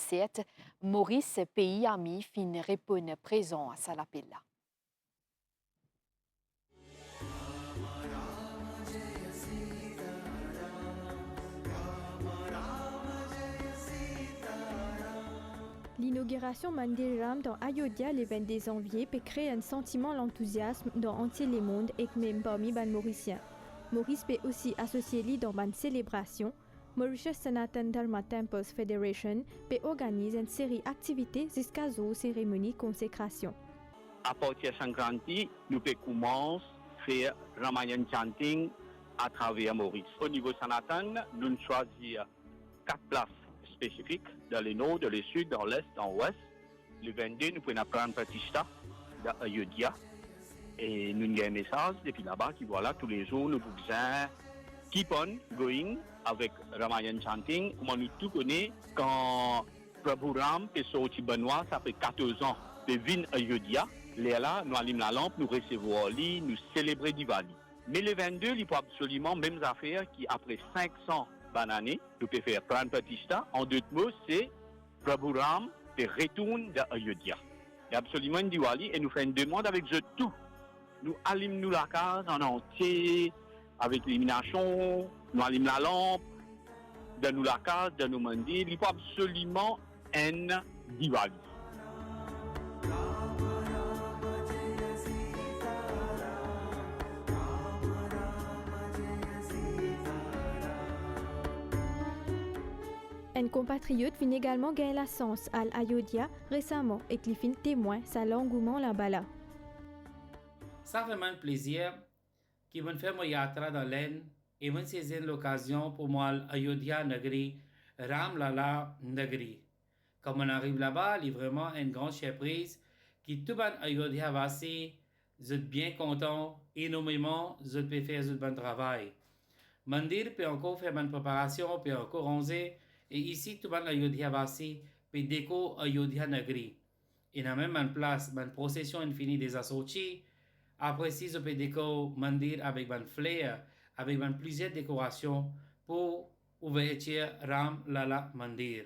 Maurice, pays ami, fin répondre présent à cet appel-là. L'inauguration Mandir Ram dans Ayodhya le 22 janvier peut créer un sentiment d'enthousiasme dans entier le monde et même parmi les Mauriciens. Maurice peut aussi associer lui dans une célébration. Mauritius Sanatan Dharma Temples Federation peut organiser une série d'activités jusqu'à la cérémonie consécration. À partir de Sankranti, nous pouvons commencer à faire Ramayana chanting à travers Maurice. Au niveau Sanatan, nous choisissons 4 places spécifiques dans le nord, dans le sud, dans l'est, dans l'ouest. Le 22, nous pouvons prendre Pratishta dans Ayodhya. Et nous avons un message depuis là-bas qui voilà, tous les jours, nous pouvons keep on going avec Ramayana chanting. Comment nous tout connaissons quand Prabhu Ram est sorti Benoît, ça fait 14 ans, de venir à Ayodhya. Là, nous allumons la lampe, nous recevons lui, nous célébrons Diwali. Mais le 22, il faut absolument même affaire qui, après 500 années, nous pouvons faire Pran Pratishta. En d'autres mots, c'est Prabhu Ram de retourne à Ayodhya. Il y a absolument une Diwali et nous faisons une demande avec eux tout. Nous allumons la case en entier, avec l'illumination, nous allumons la lampe, dans la case, dans nos mandis. Il faut absolument une Diwali. Un compatriote vient également gagner la chance à Ayodhya récemment et qui fin témoin sa l'engouement là-bas. Ça fait vraiment plaisir qui vont faire mon yatra dans l'Inde et vont saisir l'occasion pour moi Ayodhya Nagri, Ram Lala Nagri. Comme on arrive là-bas, il y a vraiment une grande surprise qui tout le monde Ayodhya Vasi, vous êtes bien content, énormément, vous pouvez faire un bon travail. मंदिर पे encore fait une préparation, puis encore rangé. Et ici, tout le monde Ayodhya Vasi, puis déco Ayodhya Nagri. Et dans même une place, une procession infinie des assortis. Après, si je peux déco mandir avec une fleur, avec plusieurs décorations pour ouverture Ram Lala Mandir.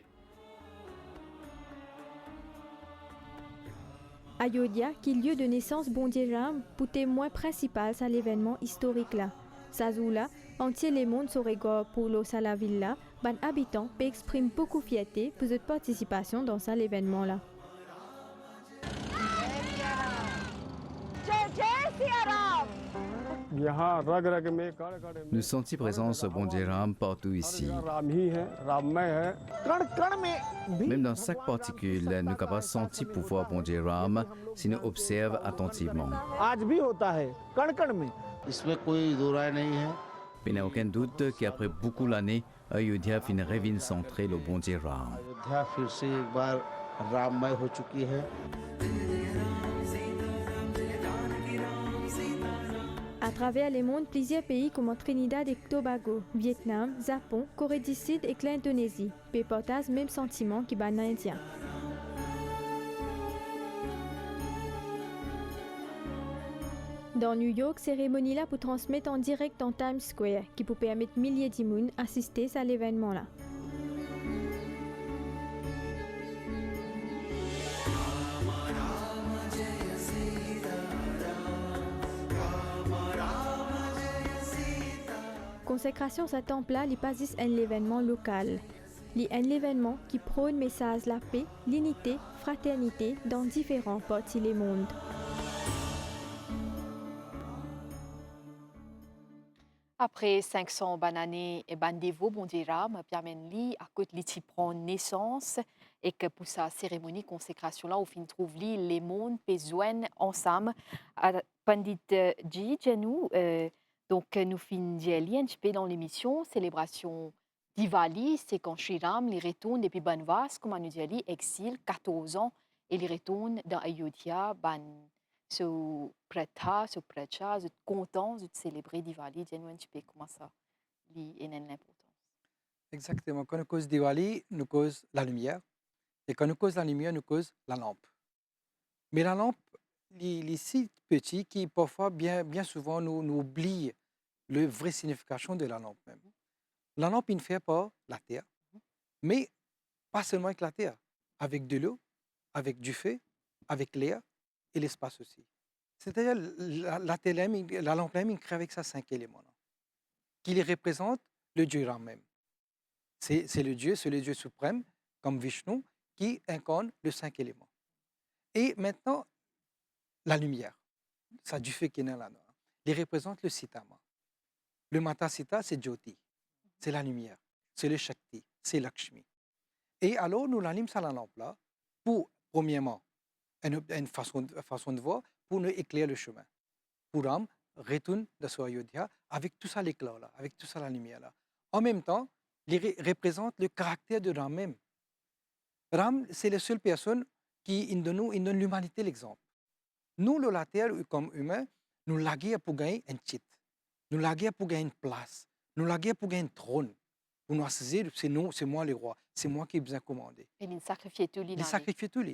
Ayodhya, qui est lieu de naissance Bondier Ram, pour témoin principal à l'événement historique là. Sazoula, entier les mondes se regardent pour l'eau à la villa, ban habitants peut exprimer beaucoup de fierté pour cette participation dans cet événement là. Nous sentons présence Bondier Ram partout ici. Même dans chaque particule, nous sommes capables de sentir pouvoir Bondier Ram si nous observons attentivement. Il n'y a aucun doute qu'après beaucoup d'années, Ayodhya finit revient centrer le Bondier Ram. À travers le monde, plusieurs pays comme Trinidad et Tobago, Vietnam, Japon, Corée du Sud et l'Indonésie partagent le même sentiment que les Indiens. Dans New York, cérémonie là pour transmettre en direct dans Times Square, qui peut permettre milliers de personnes d'assister à l'événement là. Consécration à temple là, il passe un événement local. Il un événement qui prône message la paix, l'unité, fraternité dans différents parties du monde. Après 500 bananes et bandévo, Bondier Ram, Piamenli, à côté de prend naissance et que pour sa cérémonie consécration là, au fin trouve les mondes besoin ensemble. Pandit Ji, nous, donc nous fin un petit peu dans l'émission célébration Diwali, c'est quand Sri Ram les retourne depuis Banvas, comme on nous dit, exil 14 ans et les retourne dans Ayodhya, so prêta, so precha, vous êtes content de célébrer Diwali, dis-nous un petit peu comment ça a l'importance. Exactement. Quand nous cause Diwali, nous cause la lumière. Et quand nous cause la lumière, nous cause la lampe. Mais la lampe, les si petits qui parfois, bien souvent, nous oublient le vrai signification de la lampe même. La lampe, il ne fait pas la terre, mais pas seulement avec la terre, avec de l'eau, avec du feu, avec l'air et l'espace aussi. C'est-à-dire la lampe même, il crée avec ça 5 éléments, là, qui les représentent le Dieu Ram même. C'est le Dieu suprême, comme Vishnu, qui incarne les 5 éléments. Et maintenant, la lumière, ça du feu qui est là, il représente le Sitama. Le Matasita, c'est Jyoti, c'est la lumière, c'est le Shakti, c'est Lakshmi. Et alors, nous l'animons à la lampe là, pour, premièrement, une façon de voir, pour nous éclairer le chemin. Pour Ram, retourne de son Ayodhya avec tout ça l'éclat là, avec tout ça la lumière là. En même temps, il représente le caractère de Ram même. Ram, c'est la seule personne qui donne l'humanité l'exemple. Nous, la terre, comme humains, nous laguons pour gagner un titre. Nous laguons pour gagner une place. Nous laguons pour gagner un trône. Pour nous saisir, c'est moi le roi. C'est moi qui ai besoin de commander. Et il sacrifie tout. Il sacrifie tout.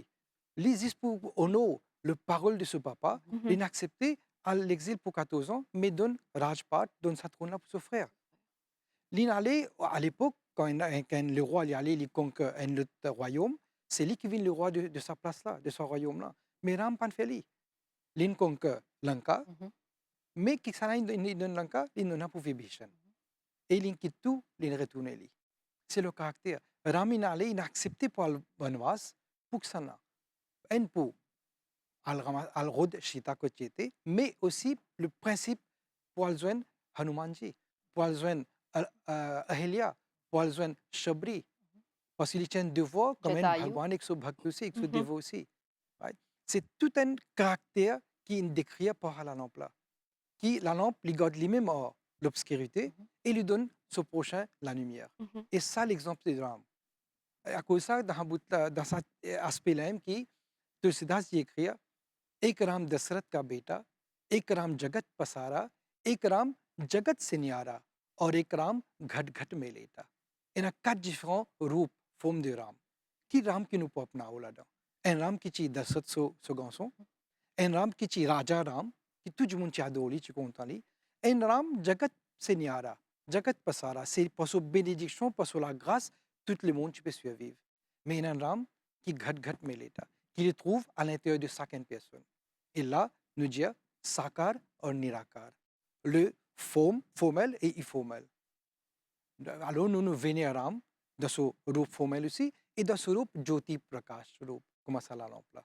Les pour honorer la parole de ce papa, il a accepté à l'exil pour 14 ans, mais donne Rajpat, donne sa trône pour son frère. Il allait, à l'époque, quand le roi allait, il conquiert un autre royaume, c'est lui qui vient le roi de sa place-là, de son royaume-là. Mais Ram n'a pas fait lui. Il conquiert Lanka, mais qui s'en a donné Lanka, il n'en a pas vu Bhishan. Et il quitte tout, il retourne lui. C'est le caractère. Ram il a accepté pour le Banvas, pour que ça n'a. Un peu al-Rod Shita Kochete, mais aussi le principe pour le joindre Hanumanji, pour le joindre Ahilya, pour le joindre Shabri, parce qu'il tient un devoir comme un Bhagwan, avec son bhakt aussi, avec son dévot aussi. Right? C'est tout un caractère qui est décrit par la lampe là. Qui, la lampe, lui garde lui-même l'obscurité et lui donne ce prochain la lumière. Et ça, l'exemple de Ram. À cause de ça, dans cet aspect-là, qui Tulsidas ji écrit एक राम दशरथ का बेटा एक राम जगत पसारा एक राम जगत से न्यारा और एक राम घट घट में लेता इन quatre différents रूप forme de राम qui राम qui nous peut अपनाओ là-dedans un Ram qui ci dasat so ganson un Ram qui ci राजा Ram qui tout le monde ci adoli ci contali un Ram जगत से न्यारा जगत पसारा c'est pour sa bénédiction pour la grâce tout le monde ci peut survivre mais un Ram qui घट घट में लेता qui le trouve à l'intérieur de chacune personne et là nous dire sakar और निराकार le forme formel et informel. Alors nous nous vénérons dans ce रूप formel aussi et dans ce रूप Jyoti Prakash रूप, comme ça la lampe là.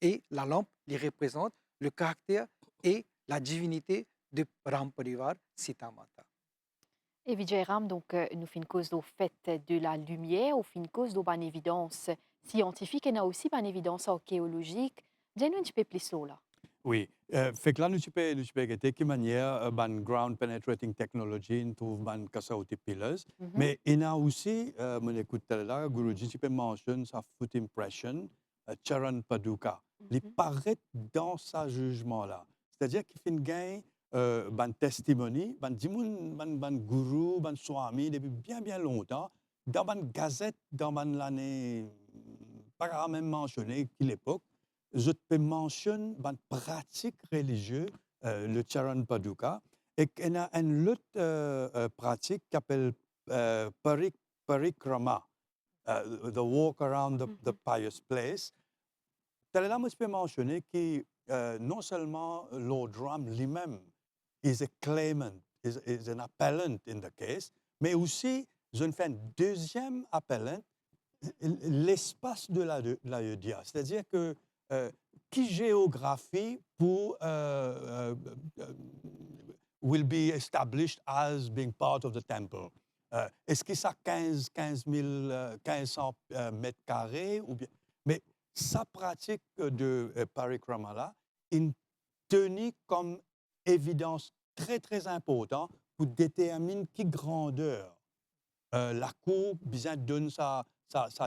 Et la lampe les représente le caractère et la divinité de Ram Parivar Sita Mata. Et Vijay Ram, donc, nous faisons une cause au fait de la lumière, ou une cause de bonne évidence scientifique, et aussi bonne évidence archéologique. Dis-nous un petit peu plus là. Oui, fait que là, nous peux regarder de quelle manière ban ground penetrating technology nous trouve ban kasauti pillars. Mais il y a aussi, mon écoute là, Guruji, tu peux mentionner sa foot impression, Charan Paduka. Il paraît dans sa jugement là. C'est-à-dire qu'il fait une gain ban testimony, ban dimoun, ban guru, ban swami depuis bien longtemps. Dans ban gazette, dans ban l'année, pas même mentionné qu'à l'époque. Je te mentionne une pratique religieuse, le Charan Paduka, et qu'il y a une autre pratique qui s'appelle Parikrama, the walk around the pious place. Là, je peux mentionner que non seulement Lord Ram lui-même is a claimant, is an appellant in the case, mais aussi, je fais un deuxième appellant, l'espace de l'Ayodhya. C'est-à-dire que qui géographie pour will be established as being part of the temple. Est-ce que ça 1500 mètres carrés ou bien? Mais sa pratique de parikrama là, il tenait comme évidence très importante pour déterminer qui grandeur la cour bien donne sa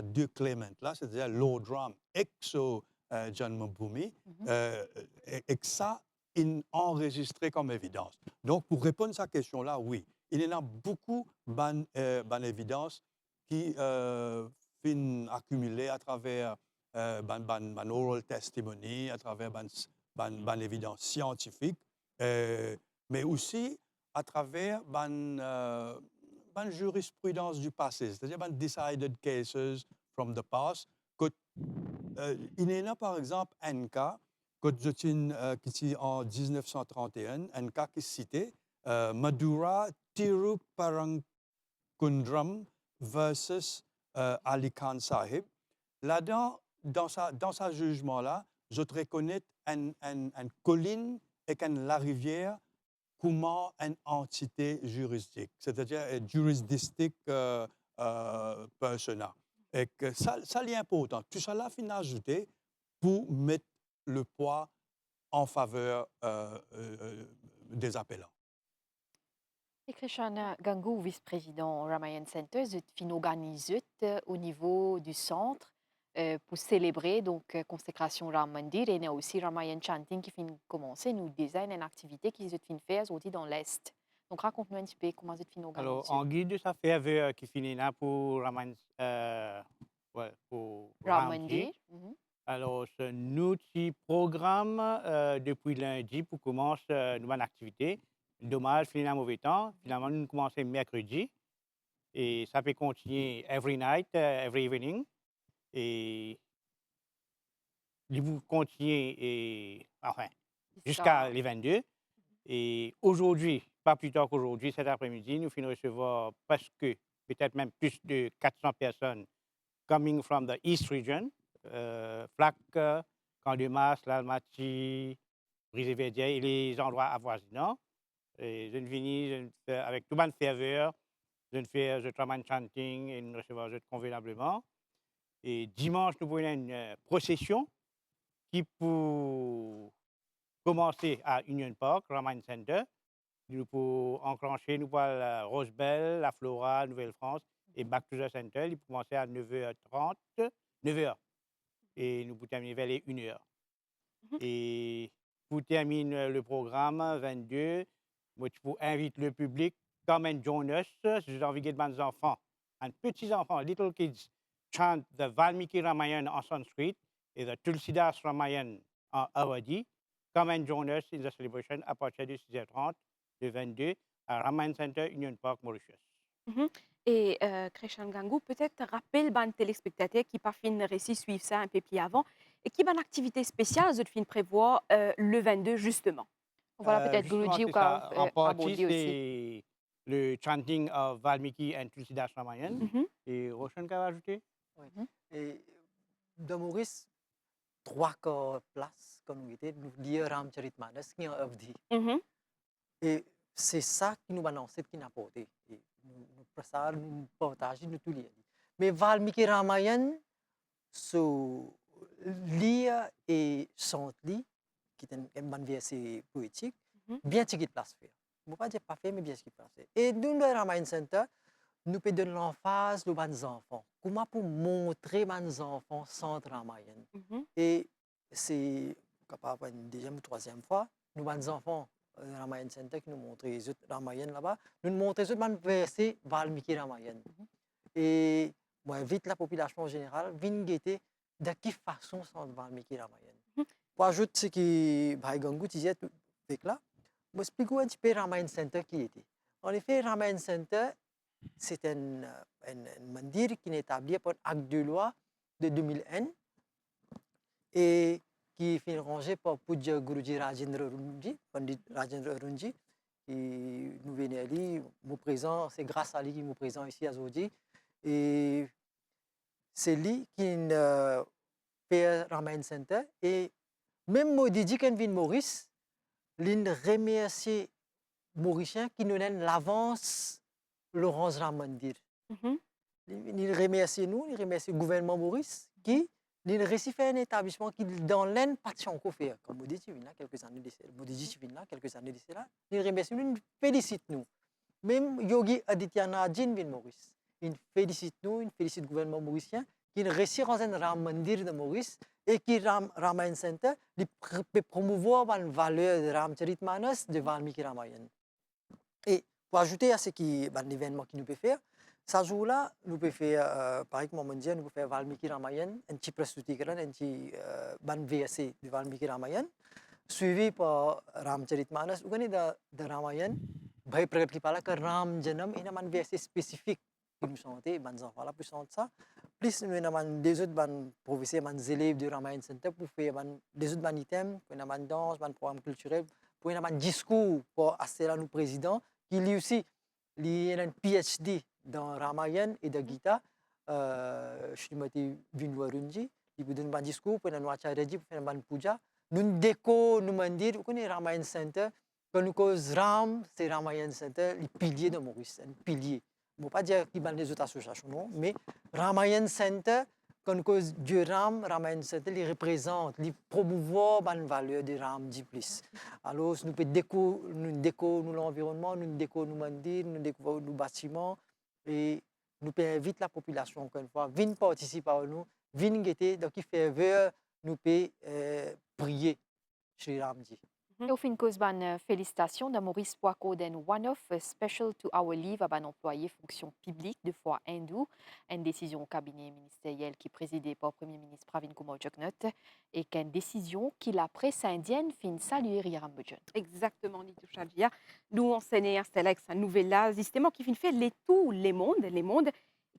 deux Clément là, c'est-à-dire Lord Ram exo Janmabhoomi, et que ça, il enregistré comme évidence. Donc, pour répondre à cette question-là, oui, il y en a beaucoup d'évidences qui finissent accumulées à travers oral testimony, à travers l'évidence scientifique, mais aussi à travers jurisprudence du passé, c'est-à-dire decided cases from the past. Il y en a par exemple un cas qui est en 1931, un cas qui est cité, Madura Tiruparangkundram versus Ali Khan Sahib. Là-dedans, dans sa jugement-là, je te reconnais une colline et la rivière comme une entité juridique, c'est-à-dire jurisdictique persona. Et que ça est important. Tout ça là, finit ajouté pour mettre le poids en faveur des appellants. Et Krishna Gangu, vice-président Ramayan Center, vous fin organisé au niveau du centre pour célébrer donc consécration Ram Mandir et il y a aussi Ramayan Chanting qui fin commencer nous design une activité qui se fin faire aussi dans l'est. Donc raconte-nous un petit peu comment vous fin organisé. Alors en guide de sa faveur qui finit là pour Raman pour Ram Mandir. Alors, c'est un petit programme depuis lundi pour commencer une nouvelle activité. Dommage, finalement, mauvais temps. Finalement, nous commençons mercredi. Et ça peut continuer every night, every evening. Et vous continuez jusqu'à les 22. Et aujourd'hui, pas plus tard qu'aujourd'hui, cet après-midi, nous finissons recevoir presque, peut-être même plus de 400 personnes coming from the East region. Flac, Camp de Mars, l'Almaty, Brisé-Verdier et les endroits avoisinants. Et je viens avec tout le monde ferveur, je fais le Traman Chanting et nous recevons convenablement. Et dimanche, nous prenons une procession qui pour commencer à Union Park, Raman Center. Nous pour enclencher, nous pour la Rosebell, la Flora, Nouvelle-France et Back to the Center. Il peut commencer à 9h30, 9h. Et nous pouvons terminer vers les 1h. Et pour terminer le programme 22, moi, je invite le public come and join us. J'ai envie que mes enfants, and petits-enfants, little kids, chant the Valmiki Ramayana en Sanskrit et the Tulsidas Ramayana en Awadhi. Come and join us in the celebration à partir de 6h30 le 22 à Ramayana Center, Union Park, Mauritius. Et Krishan Gangou, peut-être rappelle ban téléspectateurs qui pas fin récit suivre ça un peu plus avant et qui ban activité spéciale de fin prévoir le 22 justement. Voilà, peut-être Justement, Guruji ou c'est ça. En partie, Abodi aussi. c'est le chanting of Valmiki and Tulsidas Ramayana. Et Roshan, qu'a ajouté? Et dans Maurice, 3 places, comme nous était, nous dire Ramcharitmanas qui est en Avdi. Et c'est ça qui nous balance, qui nous apporte. Nous pressar, nous partageons, nous tout lier. Mais Valmiki Ramayana, so lire et chanter, qui est un verset poétique, bien de place faire. Je ne vais pas dire parfait, mais bien de place faire. Et dans le Ramayana Center, nous pouvons donner l'emphase aux enfants. Comment pour montrer aux enfants sans Ramayana. Et c'est capable une deuxième ou troisième fois, nous avons des enfants Ramayana Center qui nous montrent les autres Ramayana là-bas. Nous montrons les autres versets Valmiki Ramayana. Et moi, j'invite la population en général, viens guetter de quelle façon sans Valmiki Ramayana. Pour ajouter ce que Bhai Gangu disait avec là, je vais expliquer un petit peu Ramayana Center qui était. En effet, Ramayana Center, c'est un mandir qui est établi par un acte de loi de 2001 et qui est rangé par Puja Guruji Rajendra Arunji, Pandit Rajendra Arunji, qui nous vient à lui, nous présent, c'est grâce à lui qu'il nous présente ici à Zodi. Et c'est lui qui fait Ramayana Center. Et même Modiji, quand vient Maurice, il remercie Mauriciens qui nous donnent l'avance Laurence Ramandir. Il remercie nous, il remercie le gouvernement Maurice qui il réussit fait un établissement qui dans l'aine pas de chanco fait comme vous dites il y a quelques années de cela vous dites il y a quelques années de cela il remercie nous, il félicite nous même Yogi Adityanath vient Maurice il félicite nous, il félicite le gouvernement mauricien qui réussit dans un Ram Mandir de Maurice et qui Ramayana Center il peut promouvoir la valeur de Ramcharitmanas de Valmiki Ramayana. Et pour ajouter à ce qui l'événement qui nous peut faire ce jour-là, nous pouvons faire, par exemple, nous pouvons faire Valmiki Ramayana, un petit prestutikiran, un petit verset de Valmiki Ramayana, suivi par Ramcharitmanas. Vous connaissez de Ramayana, Bhai Pragat Kipala, que Ram Janam, il y a un verset spécifique qui nous chante, les enfants là, pour chanter ça. Plus, nous avons des autres professeurs, des élèves du Ramayana Center pour faire des autres items, pour une danse, un programme culturel, pour un discours pour Astela, nous président, qui lui aussi, il a un PhD dans Ramayana et de Gita, Shrimati Vinwarunji, il vous donne un discours pour un acharyaji, pour faire une puja. Nous déco, nous mandir, vous connaissez Ramayana Center, quand nous cause Ram, c'est Ramayana Center, le pilier de Maurice, un pilier. Je ne veux pas dire qu'il y a des autres associations, non, mais Ramayana Center, quand nous cause Dieu Ram, Ramayana Center, il représente, il promouvoit la valeur de Ram dit plus. Alors, nous pouvons déco l'environnement, nous déco nous mandir, nous déco nos bâtiments. Et nous pouvons inviter la population, encore une fois, venir participer à nous, venir guetter, donc il fait vœu, nous pouvons prier Sri Ramji. Au fin cause ban félicitations de Maurice Poaco d'un one-off special to our leave à ban employé fonction publique de foi hindou, une décision au cabinet ministériel qui est présidé par le Premier ministre Pravin Kumar Jagnnath et qu'une décision qui la presse indienne fin saluer Riyarambujan. Exactement, Nitu Shadia. Nous enseignons cette nouvelle-là, justement, qui fait tous les mondes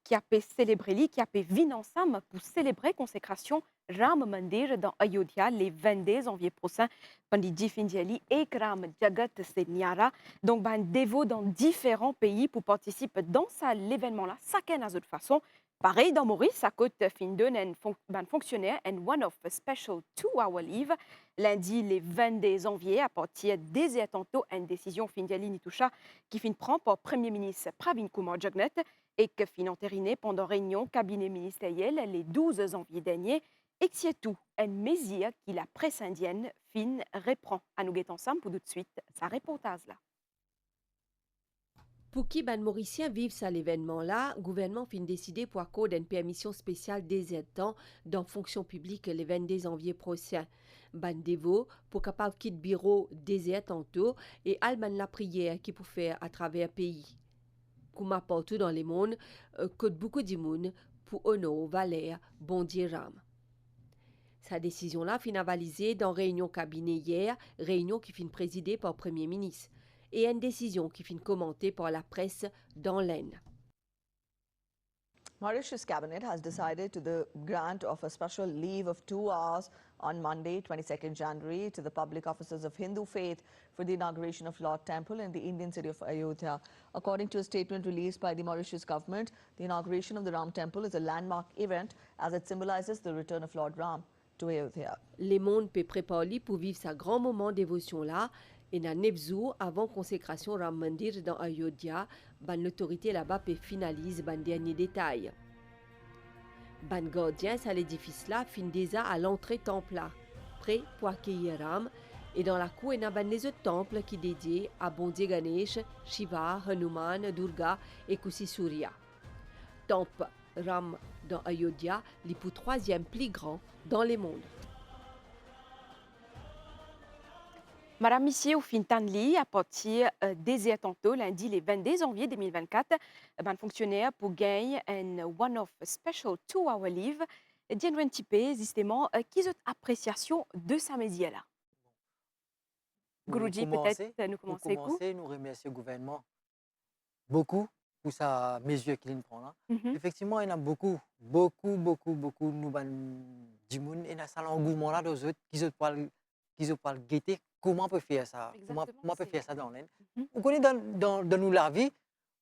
qui a pu célébrer, qui a pu venir ensemble pour célébrer la consécration Ram Mandir dans Ayodhya le 22 janvier prochain. Pandit Findiali et Ram Jagat Senyara. Donc, dévots dans différents pays pour participer dans l'événement-là, chacun à notre façon. Pareil, dans Maurice, à côté de fonctionnaire, un one-off special 2-hour leave, lundi le 22 janvier, à partir des tantôt, une décision Findiali Nitusha qui prend par Premier ministre Pravin Kumar Jagnnath et qui fin entérinée pendant réunion cabinet ministériel le 12 janvier dernier. Et c'est tout, une mesure qui la presse indienne fin reprend. À nous guetter ensemble pour tout de suite sa reportage là. Pour qui les Mauriciens vivent à l'événement-là, le gouvernement fin décidé pour accorder une permission spéciale des temps dans fonction publique le 22 janvier prochain. ban dévot pour capable quitter bureau désert tantôt et al ban la prière qui peut faire à travers le pays. Comme partout dans le monde, que beaucoup de monde pour honorer Valère bon Dieu Ram. Sa décision-là fin avalisée dans réunion cabinet hier, réunion qui fin présidée par le Premier ministre, et une décision qui fin commentée par la presse dans l'Aisne. Mauritius cabinet has decided to the grant of a special leave of 2 hours on Monday, 22nd January, to the public officers of Hindu faith for the inauguration of Lord Temple in the Indian city of Ayodhya. According to a statement released by the Mauritius government, the inauguration of the Ram Temple is a landmark event as it symbolizes the return of Lord Ram to Ayodhya. Les mondes peut préparer pour vivre sa grand moment de dévotion là, et dans 9 jours avant consécration Ram Mandir dans Ayodhya, l'autorité là-bas peut finaliser les derniers détails. Ban gardien à l'édifice là fin déjà à l'entrée temple là, prêt pour accueillir Ram, et dans la cour il y a les autres temples qui dédiés à Bondye Ganesh, Shiva, Hanuman, Durga et Kusi Surya. Temple Ram dans Ayodhya, le plus troisième plus grand dans le monde. Madame Missier, au fin Tanli, à partir des tantôt, lundi, le 22 janvier 2024, un fonctionnaire pour gagner un one-off special 2-hour leave, dire un petit peu, justement, qui est appréciation de sa média-là. Guruji, peut-être nous commencer. Pour commencer, nous remercions le gouvernement beaucoup pour sa mesure qu'il prend là. Effectivement, il y en a beaucoup, nous avons un engouement là dans eux qui ont pas guetter comment on peut faire ça. Comment on peut faire ça dans l'aide. Vous connaissez dans nous la vie,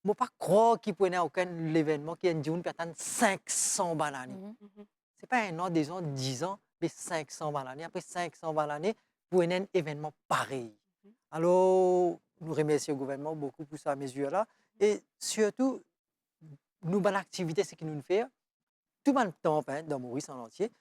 je ne peux pas croire qu'il n'y ait aucun événement qui a une journée qui attend 500 bananes. Ce n'est pas un an, 2 ans, 10 ans, mais 500 bananes. Après 500 bananes, pour un événement pareil. Alors, nous remercions le gouvernement beaucoup pour sa mesure-là. Et surtout, nous, dans l'activité, ce que nous faisons, tout le temps, dans Maurice en entier,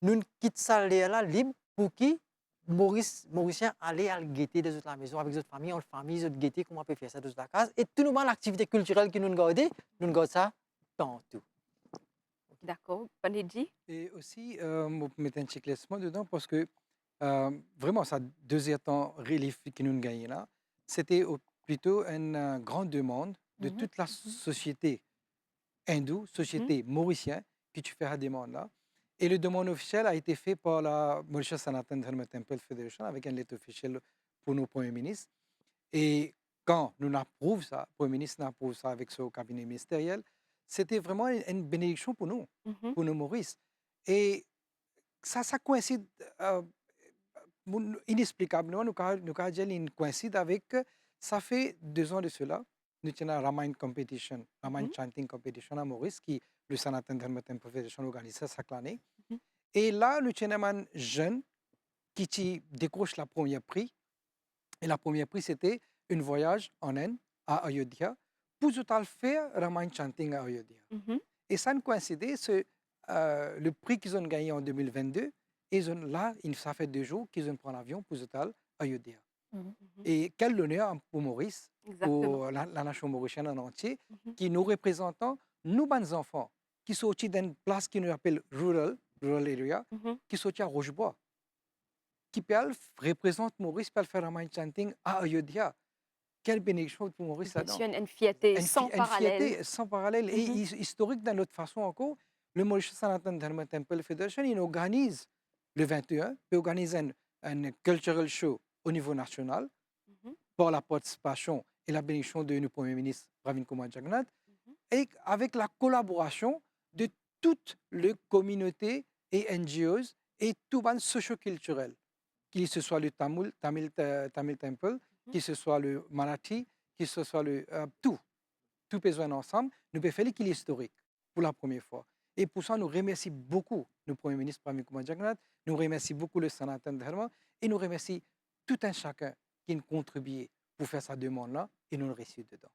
nous quittons ça là libre pour qui Mauriciens allaient à guetter des autres à la maison avec d'autres familles, les autres guetter, comment on peut faire ça dans la case. Et tout le monde, l'activité culturelle que nous gardons ça tantôt. D'accord, Panedji. Et aussi, je mettre un petit classement dedans parce que vraiment, ça deuxième temps relief que nous gagnons là, c'était plutôt une grande demande de toute la société hindoue, société mauricienne, que tu fais la demande là. Et le demande officielle a été fait par la Mauritius Sanatan Dharma Temple Federation avec une lettre officielle pour nos premiers ministres. Et quand nous approuvons ça, le Premier ministre approuve ça avec son cabinet ministériel, c'était vraiment une bénédiction pour nous, pour nos Maurice. Et ça coïncide inexplicablement, nous avons coïncide avec, ça fait 2 ans de cela, nous avons la Ramayana Competition, Ramayana Chanting Competition à Maurice, qui le Sanatan Dharma Temple Federation organise ça chaque année. Et là, nous avons un jeune qui décroche la première prix. Et la première prix, c'était un voyage en Inde, à Ayodhya, pour faire Ramayana Chanting à Ayodhya. Et ça coïncidait, le prix qu'ils ont gagné en 2022, et là, ça fait 2 jours qu'ils ont pris l'avion pour à Ayodhya. Et quel honneur pour Maurice, pour la nation mauricienne en entier, qui nous représentant, nous, les enfants, qui sont sortis d'une place qui nous appelle rural area, qui sont sortis à Rochebois, qui représente Maurice pour faire Ramayana Chanting à Ayodhya. Quelle bénédiction pour Maurice là-dedans. Une fierté sans parallèle. Fierté sans parallèle. Et historique d'une autre façon encore, le Mauritius Sanatan Dharma Temple Federation, il organise le 21, il organise un cultural show au niveau national pour la participation et la bénédiction de notre Premier ministre Pravin Kumar Jagannath, et avec la collaboration de toute la communauté et NGOs et tout le monde socio-culturel, qu'il ce soit le Tamil Temple, qu'il ce soit le Marathi, qu'il ce soit le tout besoin ensemble, nous pouvons faire qu'il est historique pour la première fois. Et pour ça, nous remercions beaucoup le Premier ministre Pravin Kumar Jagannath, nous remercions beaucoup le Sanatan Dharma et nous remercions tout un chacun qui a contribué pour faire sa demande-là et nous le reçu dedans.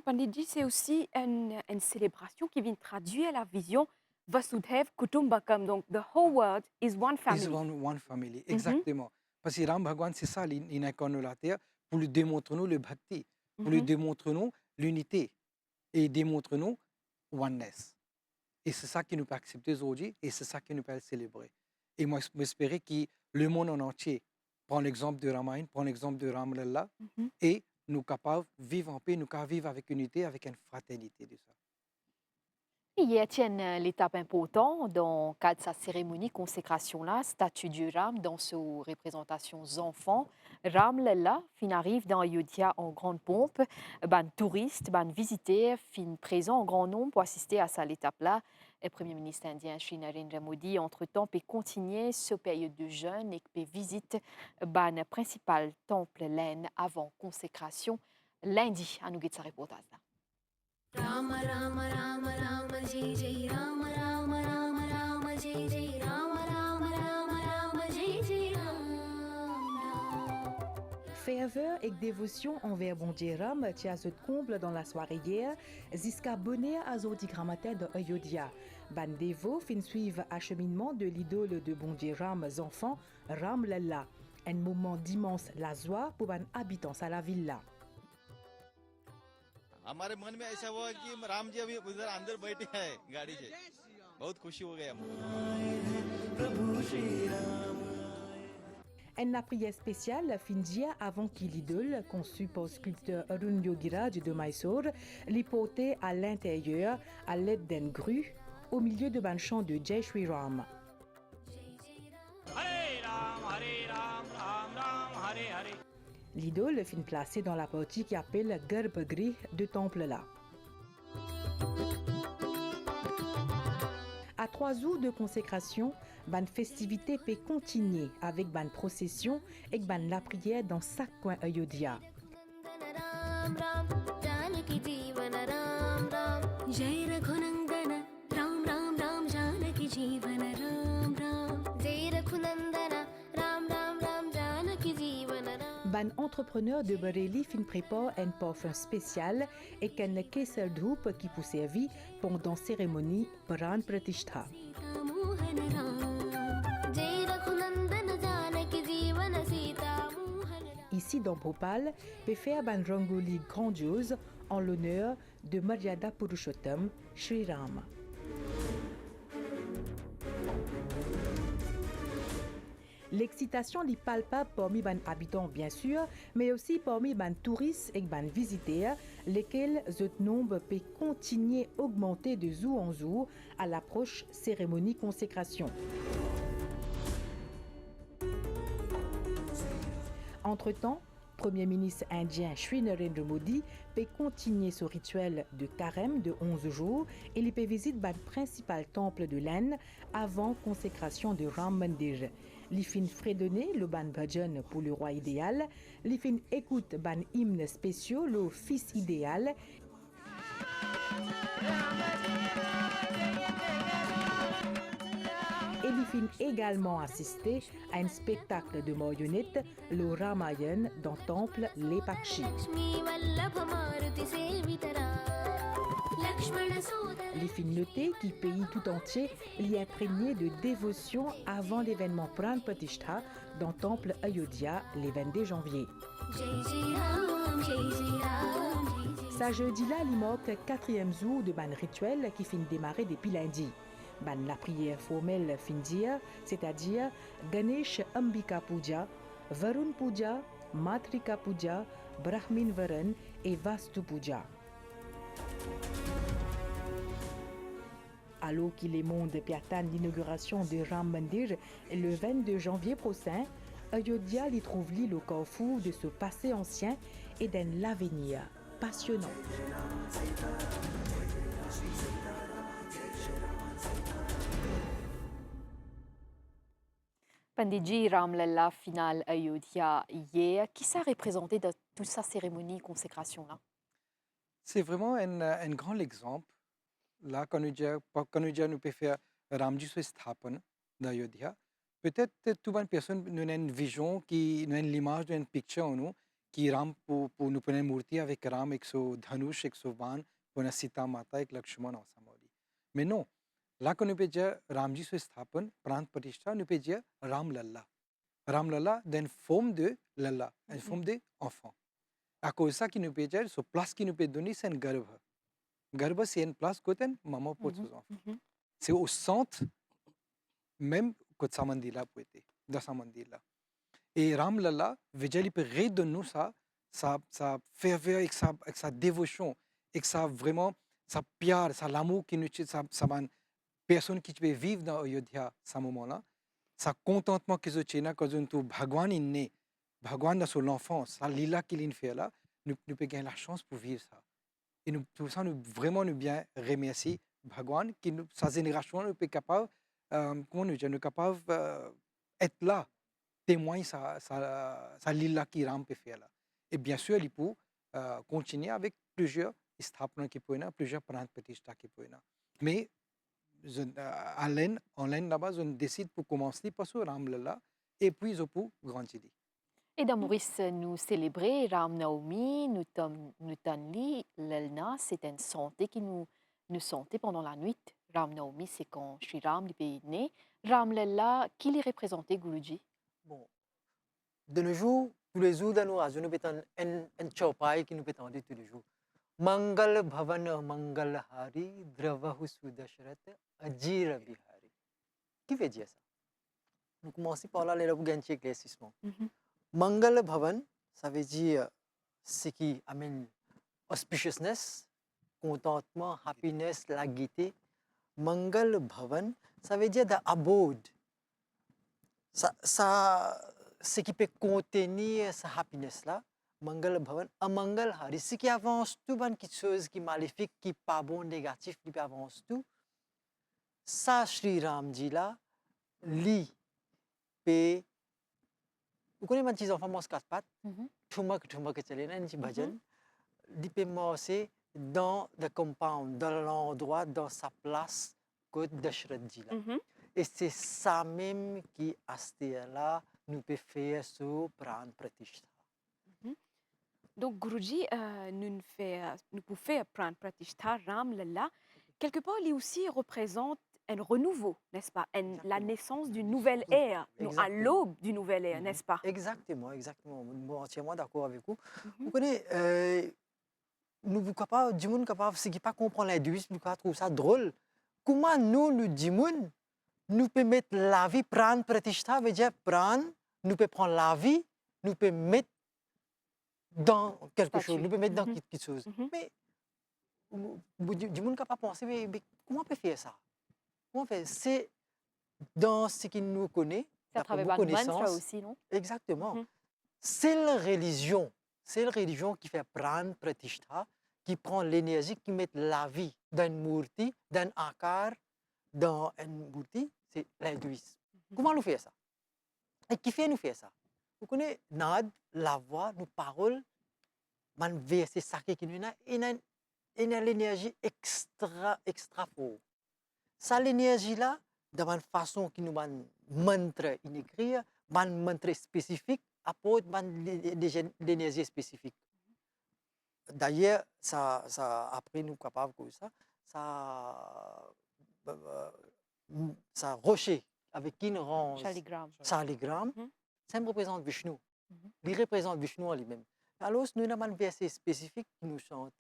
Panditji, c'est aussi une célébration qui vient traduire la vision Vasudhaiv Kutumbakam, donc the whole world is one family. Is one family, exactement. Parce que Ram Bhagwan, c'est ça, il incarne la terre pour lui démontrer nous le bhakti, pour lui démontrer nous l'unité et démontrer nous oneness. Et c'est ça qui nous peut accepter aujourd'hui et c'est ça qui nous peut célébrer. Et moi, j'espère que le monde en entier prend l'exemple de Ramayana, prend l'exemple de Ram Lalla, Mhm. et nous capables de vivre en paix, nous capables de vivre avec unité, avec une fraternité de ça. Hier tient l'étape importante dans le cadre de sa cérémonie consécration-là, statue du Ram dans ses représentations enfants. Ram Lalla fin arrive dans Ayodhya en grande pompe. Ben, touristes, ben, visiteurs fin présents en grand nombre pour assister à cette étape-là. Le Premier ministre indien Sri Narendra Modi, entre-temps, peut continuer ce période de jeûne et peut visiter le principal temple laine avant consécration lundi. À nous de sa reportage là. Rama Rama Rama Rama Jai Jai Rama Rama Rama Rama Jai Jai Rama Rama Rama Rama Jai Jai Rama. Ferveur et dévotion envers bon Dieu Ram tient ce comble dans la soirée hier, jusqu'à bonheur à Zodi Grammatin de Ayodhya. Ban dévot fin suivre acheminement de l'idole de bon Dieu Ram enfants, Ram Lalla. Un moment d'immense la joie pour ban habitants à la villa. हमारे मन में ऐसा हुआ कि राम जी अभी उधर अंदर बैठे हैं गाड़ी से बहुत खुशी हो गई हमको Une prière spéciale finit avant qu'il l'idole, conçue par le sculpteur Arun Yogiraj de Mysore, l'y portait à l'intérieur à l'aide d'une grue au milieu de ban chant de Jai Shri Ram. L'idole fin placée dans la partie qui appelle Garbhagriha de temple là. À 3 jours de consécration, ban festivité peut continuer avec ban procession et ban la prière dans chaque coin Ayodhya. Ram Ram Janaki Jeevana Ram Ram Jai Raghunandana Ram Ram Ram Janaki Jeevana Ram Ram Jai Raghunandana Ram Ram Ram Janaki Jeevana Ram. Ban entrepreneur de Bareilly fin prépare un parfum spécial et qu'un kesar dhoup qui peut servir pendant cérémonie Pran Pratishtha. Sita Mohan Ram Jai Raghunandana Janaki Jeevana Sita Mohan Ram. Ici dans Bhopal, peut faire ban rangoli grandiose en l'honneur de Maryada Purushottam Shri Ram. L'excitation est palpable parmi les habitants bien sûr, mais aussi parmi les touristes et les visiteurs, lesquels ce nombre peut continuer à augmenter de jour en jour à l'approche cérémonie consécration. Entre-temps, Premier ministre indien Sri Narendra Modi peut continuer ce rituel de carême de 11 jours et il peut visiter le principal temple de l'Inde avant consécration de Ram Mandir. Il fin fredonner le ban bhajan pour le roi idéal, il fin écoute ban hymne spéciaux le fils idéal. Et il fin également assister à un spectacle de marionnettes, le Ramayana, dans le temple Lepakshi. Lakshmi Vallabha Maruti Sevitara Lakshmana Sodara. Les fin noté qui pays tout entier y imprégné de dévotion avant l'événement Pran Pratishtha dans le temple Ayodhya le 22 janvier. Jai Jai Ram Jai Jai Ram Jai Jai. Ça jeudi-là, il manque 4e jour de ban rituel qui fin démarrer depuis lundi. Ban la prière formelle fin dire, c'est-à-dire Ganesh Ambika Puja, Varun Puja, Matrika Puja, Brahmin Varan et Vastu Puja. Alors qu'il est monde piatan l'inauguration de Ram Mandir le 22 janvier prochain, Ayodhya y trouve le carrefour de ce passé ancien et d'un avenir passionnant. Pandiji Ram Lalla finale Ayodhya hier. Qui s'est représenté dans toute sa cérémonie consécration-là? C'est vraiment un grand exemple. Là, quand nous peut faire Ramji se sthapan d'Ayodhya, peut-être toute une personne nous a une vision, qui nous a l'image d'une picture en nous, qui Ram pour nous prendre une murti avec Ram, avec son dhanush, avec son van, pour une Sita Mata, avec Lakshmana ensemble. Mais non, là, quand nous peut dire Ramji se sthapan, Pran Pratishtha, nous peut dire Ram Lalla. Ram Lalla, d'une forme de Lalla, une forme d'enfant. À cause de ça, qui nous peut dire, ce place qui nous peut donner, c'est un garbha. Garbha, c'est une place que maman pour ses enfants. C'est au centre, même que Samandila peut être. dans ce mandir-là. Et Ram Lalla, Vijay peut redonner sa ferveur, avec sa dévotion, avec sa vraiment, sa piar, sa l'amour qui nous, sa personne qui peut vivre dans Ayodhya à ce moment-là, sa contentement que je tiens quand on tout Bhagwan est né, Bhagwan dans son enfance, sa lila qu'il fait là, nous pouvons gagner la chance pour vivre ça. Et nous, pour ça, nous vraiment nous bien remercier Bhagwan qui sa génération nous peut capable, comment nous dire, nous capable être là, témoigner sa lila qui Ram peut faire là. Et bien sûr, il peut continuer avec plusieurs sthapanas qui peuvent plusieurs pran pratishtha qui peuvent. Mais en laine là-bas, on décide pour commencer par ce Ram Lalla et puis je peux grandir. Et dans Maurice, nous célébrons Ram Navami, nous tenons l'Elna, c'est une santé qui nous santé pendant la nuit. Ram Navami, c'est quand Sri Ram est né. Ram Lalla, qui les représentait, Guruji? Bon, de nos jours, tous les jours, dans nos raisons, nous avons un chaupai qui nous attendait tous les jours. Mangal Bhavan Mangal Hari, Dravahu Sudashrat, Ajira Bihari. Qui veut dire ça? Nous commençons par là, les gens qui éclaircissement. Mangal Bhavan, ça veut dire ce qui amène auspiciousness, contentement, happiness, la gaieté. Mangal Bhavan, ça veut dire d'abode. Ce qui peut contenir cette happiness-là, Mangal Bhavan, Amangal Hari, ce qui avance tout, quelque chose qui est maléfique, qui n'est pas bon, négatif, qui avance tout. Ça, Sri Ramji là, li, pe, vous connaissez les enfants mos quatre pattes, thumak chale na nji bhajan, li pe mosé dans le compound, dans l'endroit, dans sa place, que Dashrath ji là. Et c'est ça même qui, à ce là, nous peut faire ce pran pratishtha. Donc, Guruji, nous pouvons faire pran pratishtha Ram Lalla. Quelque part, il aussi représente un renouveau, n'est-ce pas? La naissance d'une nouvelle ère, à l'aube d'une nouvelle ère, n'est-ce pas? Exactement, exactement. Je suis entièrement d'accord avec vous. Vous connaissez, nous sommes capables, du monde capable, ceux qui ne pas comprendre l'hindouisme, nous trouvent ça drôle. Comment nous disons, nous pouvons mettre la vie, pran pratishtha, veut dire pran, nous pouvons prendre la vie, nous pouvons mettre dans quelque chose, nous pouvons mettre dans quelque chose. Mais du monde capable de penser, mais comment on peut faire ça? Comment on fait? C'est dans ce qu'il nous connaît, c'est à travers le mantra aussi, non? Exactement. C'est la religion qui fait pran pratishtha, qui prend l'énergie, qui met la vie dans une murti, dans un akar, dans une murti, c'est l'hindouisme. Comment nous fait ça? Et qui fait nous faire ça? Vous connaissez, nad, la voix, nos paroles, man verset sacré qui nous a, il a l'énergie extra fort. Ça, l'énergie-là, dans une façon qui nous a un mantra inécrit, un mantra spécifique, apporte l'énergie spécifique. D'ailleurs, après nous capables de ça rocher avec qui nous rend Shaligram, ça représente Vishnu. Il représente Vishnu en lui-même. Alors, nous avons un verset spécifique qui nous chante,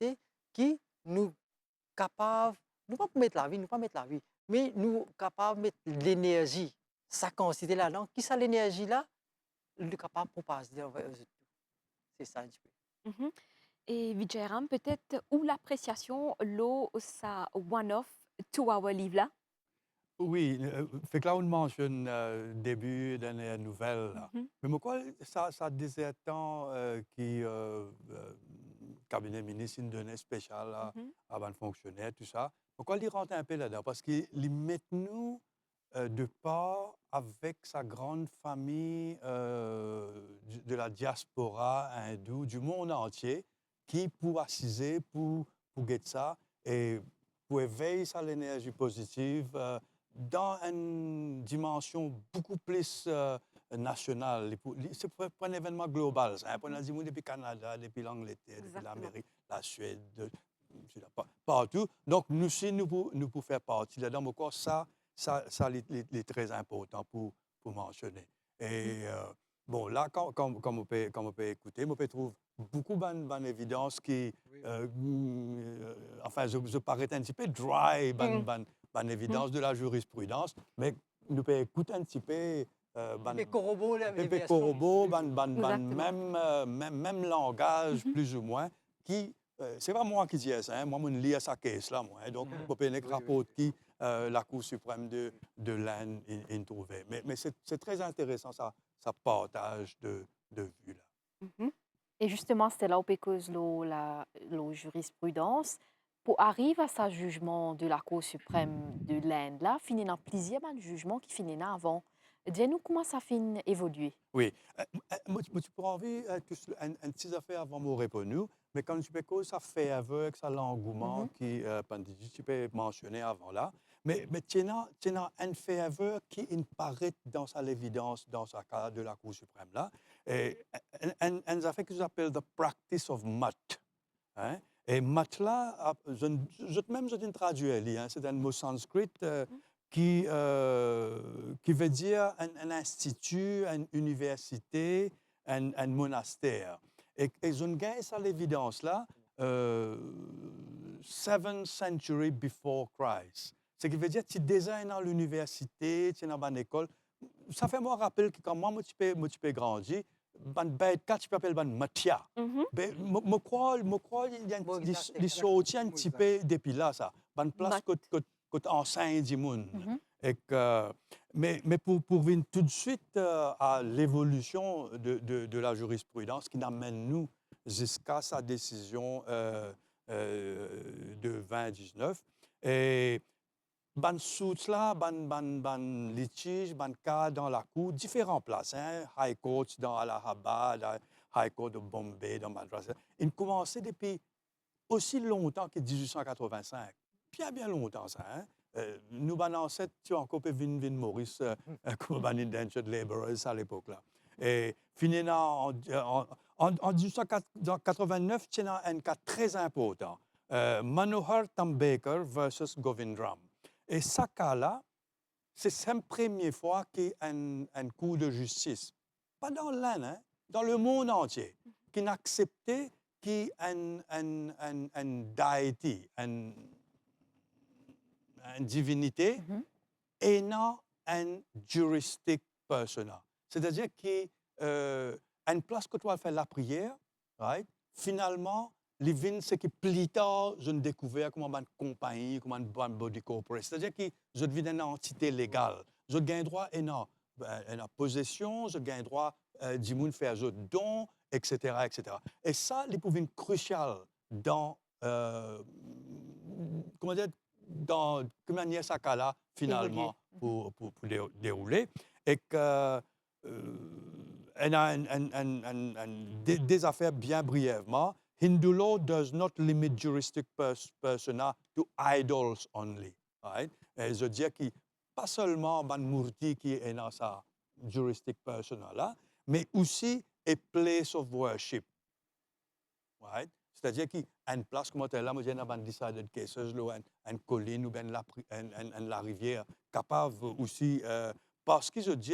qui nous capable, nous ne pouvons pas mettre la vie, mais nous capables de mettre l'énergie, ça considère là-dedans, qui ça l'énergie-là, nous sommes capables de passer. C'est ça un petit peu. Et Vijayram, peut-être, où l'appréciation, l'eau, ça one-off, to our livre là? Oui, fait que là on mentionne début de la nouvelle. Mais pourquoi ça disait tant qui cabinet ministre une donnée spéciale avant de fonctionner, tout ça. Pourquoi il rentre un peu là-dedans? Parce qu'il met nous de part avec sa grande famille de la diaspora hindoue du monde entier qui pour assiser, pour guetter ça et pour éveiller ça l'énergie positive dans une dimension beaucoup plus nationale. C'est pour un événement global. C'est un événement depuis le Canada, depuis l'Angleterre, depuis l'Amérique, la Suède, partout. Donc, nous aussi, nous pouvons faire partie là-dedans. Encore ça est très important pour mentionner. Et bon, là, comme on peut écouter, on peut trouver beaucoup de évidence qui, enfin, je paraît un petit peu dry, évidence de la jurisprudence, mais nous pouvons écouter un petit peu Pepe Korobo, la Pepe version Korobo, Exactement. même langage, plus ou moins, qui, c'est pas moi qui dis ça, hein, moi, je lis à sa caisse, là, moi, hein, donc, je peux rapporter qui la Cour suprême de l'Inde a trouvé. Mais c'est très intéressant, ça partage de vues, là. Et justement, c'était là où cause la jurisprudence. Pour arriver à ce jugement de la Cour suprême de l'Inde, là, finit dans plusieurs jugements qui finissent avant. Dis-nous comment ça finit évoluer. Oui. Moi, tu pourrais envie une petite affaire avant de me répondre, mais quand tu peux cause ça fait avec ça l'engouement qui, tu peux mentionner avant là. Mais tu as un fait aveu qui paraît dans l'évidence dans ce cas de la Cour suprême là. Et un affaire que j'appelle the practice of mat. Hein? Et mat là, je traduis, hein, c'est un mot sanskrit qui veut dire un institut, une université, un monastère. Et je gagne ça l'évidence là, 7th century before Christ. Ce qui veut dire que tu designes dans l'université, tu es dans une école. Ça fait moi rappeler que quand moi, je peux grandir, tu peux appeler Matia. Je crois qu'il y a des sorties un petit peu depuis là, ça. Une place que enseigne du monde. Mais pour venir tout de suite à l'évolution de la jurisprudence qui amène nous jusqu'à sa décision de 2019. Et ban suits là, ban litige, ban cas dans la cour, différentes places, hein, High Court dans Allahabad, High Court de Bombay, dans Madras. Ils commençaient depuis aussi longtemps que 1885. Bien longtemps, ça. Hein? Nous, ban ancêtres, tu as encore pu Vin Maurice, comme ban indentured laborers à l'époque-là. Et fini en 1889, c'est un cas très important. Manohar Tambekar versus Govindram. Et ce cas-là, c'est la première fois qu'il y a un coup de justice, pas dans l'Inde, hein, dans le monde entier, qui n'a accepté qu'il y ait une deity, une divinité, et non un juristic persona. C'est-à-dire qu'une place que tu vas faire la prière, right, finalement, les vins, c'est que plus tard, je ne découvert comment une compagnie, comment une body corporate. C'est-à-dire que je deviens une entité légale. Je gagne droit à une possession, je gagne droit du monde faire un don, etc., etc. Et ça, les points crucial dans, comment dire, dans quelle manière ça cas-là, finalement, pour dérouler. Et que, elle a des affaires bien brièvement. Hindu law does not limit juristic persona to idols only. Right? Et je dis que pas seulement ban murti qui est dans sa juristic persona là, mais aussi a place of worship. Right? C'est-à-dire qu'une place comme telle là, moi j'ai un decided cases, une colline ou bien la rivière, capable aussi, parce que je dis,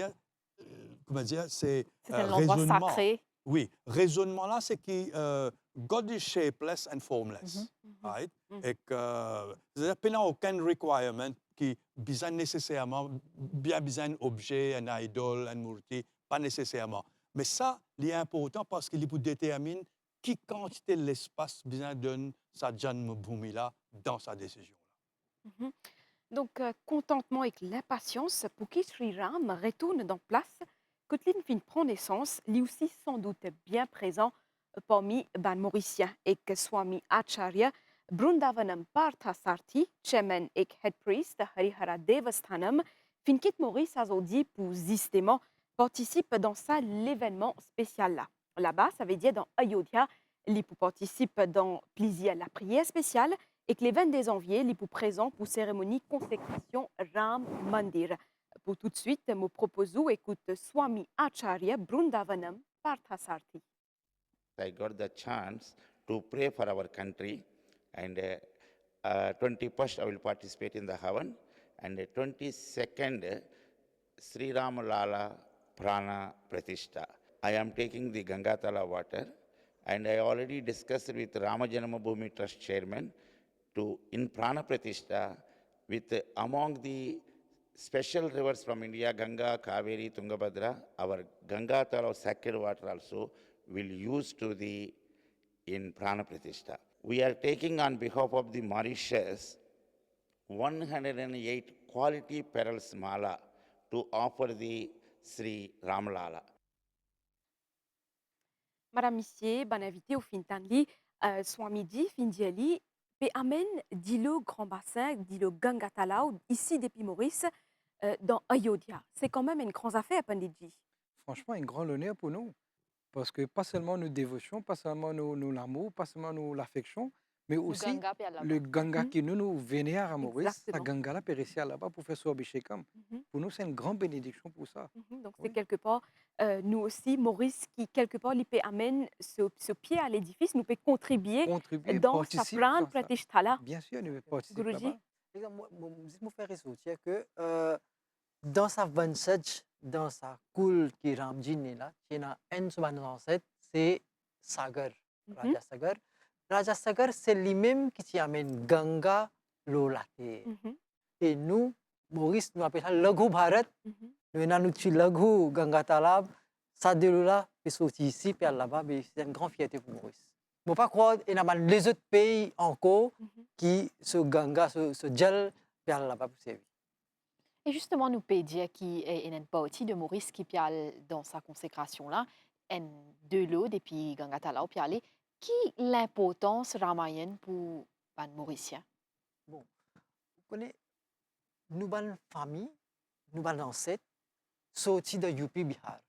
comment dire, c'est un endroit sacré. Oui, raisonnement là, c'est que God is shapeless and formless, right? Et que il n'y a aucun requirement qui besoin nécessairement, bien besoin d'un objet, un idole, un murti, pas nécessairement. Mais ça, c'est important parce qu'il peut déterminer qui quantité de l'espace besoin donne sa Janma Bhumi là dans sa décision. Donc, contentement et l'impatience pour que Sri Ram retourne dans place, Kotlin fin prend naissance, lui aussi sans doute bien présent parmi les Mauriciens et que Swami Acharya Brundavanam Parthasarthi, chairman et head priest Harihara Devasthanam, fin quitte Maurice aujourd'hui pour justement participer dans ça l'événement spécial là. Là-bas, ça veut dire dans Ayodhya, les pour participe dans plaisir la prière spéciale et que les 22 janvier, les pour présent pour cérémonie consécration Ram Mandir. Pour tout de suite, me propose écoute Swami Acharya Brundavanam Parthasarthi. I got the chance to pray for our country, and 21st I will participate in the Havan, and 22nd Sri Ram Lala Prana Pratishtha. I am taking the Gangatala water, and I already discussed with Ramajanama Bhumi Trust Chairman to in Prana Pratishtha with among the special rivers from India, Ganga, Kaveri, Tungabhadra, our Ganga Talav sacred water also will use to the in Prana Pratishtha. We are taking on behalf of the Mauritius 108 quality perils mala to offer the Sri Ramalala. Madame Missier, bonne invité au Fintanli, soin midi, Findiali, et amène Dilo Grand Bassin, Dilo Ganga Talaw, ici depuis Maurice, dans Ayodhya. C'est quand même une grande affaire, Panditji. Franchement, un grand honneur pour nous. Parce que pas seulement nos dévotions, pas seulement nos l'amour, pas seulement l'affection, mais aussi Ganga puis là-bas. le Ganga qui nous vénère à Maurice, sa Exactement. Ganga là peut rester là-bas pour faire son Abhishekam. Pour nous, c'est une grande bénédiction pour ça. Donc c'est quelque part, nous aussi, Maurice, qui quelque part, il peut amener ce pied à l'édifice, nous peut contribuer Contribuer, dans sa participer plan dans ça. Pratishthala. Bien sûr, nous participons Guruji. là-bas. Moi, faire ressortir que dans sa 27, dans sa cool qui Ramji n'est là, il y a un de ancêtres, c'est Sagar, Raja Sagar. Raja Sagar, c'est lui-même qui amène Ganga l'Olate. Et nous, Maurice, nous appelons ça Laghu Bharat. Nous avons dit Laghu Ganga Talab, ça déroule puis sorti ici, puis là-bas, c'est une grande fierté pour Maurice. Il ne faut pas croire qu'il y a les autres pays encore qui se Ganga, se gel, puis là-bas pour servir. Et justement, nous pouvons dire qu'il y a une partie de Maurice qui parle dans sa consécration-là, de l'eau depuis Ganga Talaw, puis aller, qui l'importance ramayenne pour les Mauriciens? Bon, vous connaissez, nous avons une famille, nous avons ancêtres, sortis de UP Bihar.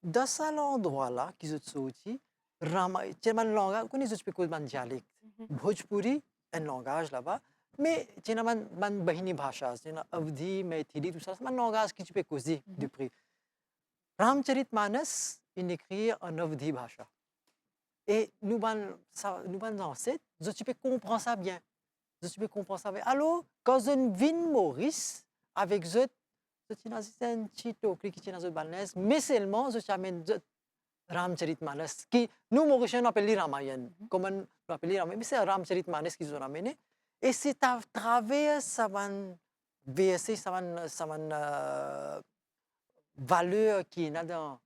Dans cet endroit-là, qui sont sortis, Ramayana, c'est un langage, vous connaissez, je peux un dialecte. Bhojpuri, un langage là-bas, mais c'est un bahini bhasha, c'est un avdi, maithili, tout ça, c'est un langage qui tu peux causer de près. Ramcharitmanas, il écrit en avdi bhasha. Et nous avons ancêtres, je peux comprendre ça bien. Je peux comprendre ça bien. Alors, quand je viens Maurice, avec eux, c'est un petit tokri qui est dans balnès, mais seulement je amène Ramcharitmanas, qui nous Mauriciens appellent Ramayana. Comme on appelle Ramayana, mais c'est Ramcharitmanas qu'ils ont ramené. Et c'est à travers ça verset, ça valeur qui est dans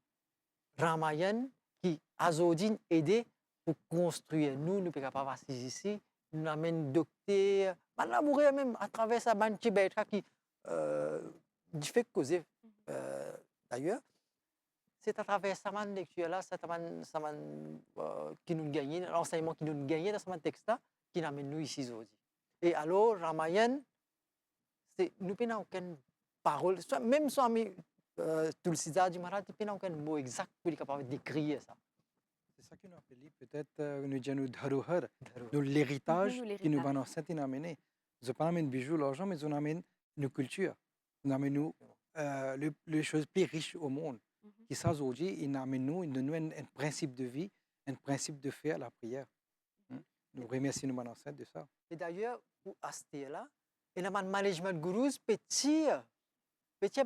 Ramayana, qui a aidé pour construire. Nous ne pouvons pas passer ici. Nous amènons docteur, même à travers ça, qui fait causer. D'ailleurs, c'est à travers ça lecture-là, qui nous gagne, l'enseignement qui nous gagne dans ce texte-là, qui nous amène nous ici aujourd'hui. Et alors, Ramayana, nous n'avons aucune parole, même si Tulsida du Marat, nous n'avons aucun mot exact pour être capable d'écrire ça. C'est ça qui nous appelle peut-être nous disons dharohar, l'héritage qui nous va dans cette amener. Je ne pas amener bijoux, l'argent, mais on amène nos cultures, on amène les choses plus riches au monde. Qui ça aujourd'hui, il amène nous un principe de vie, un principe de faire la prière. Nous remercions nos ancêtres de ça. Et d'ailleurs, pour Astia, il y a un management gurus petit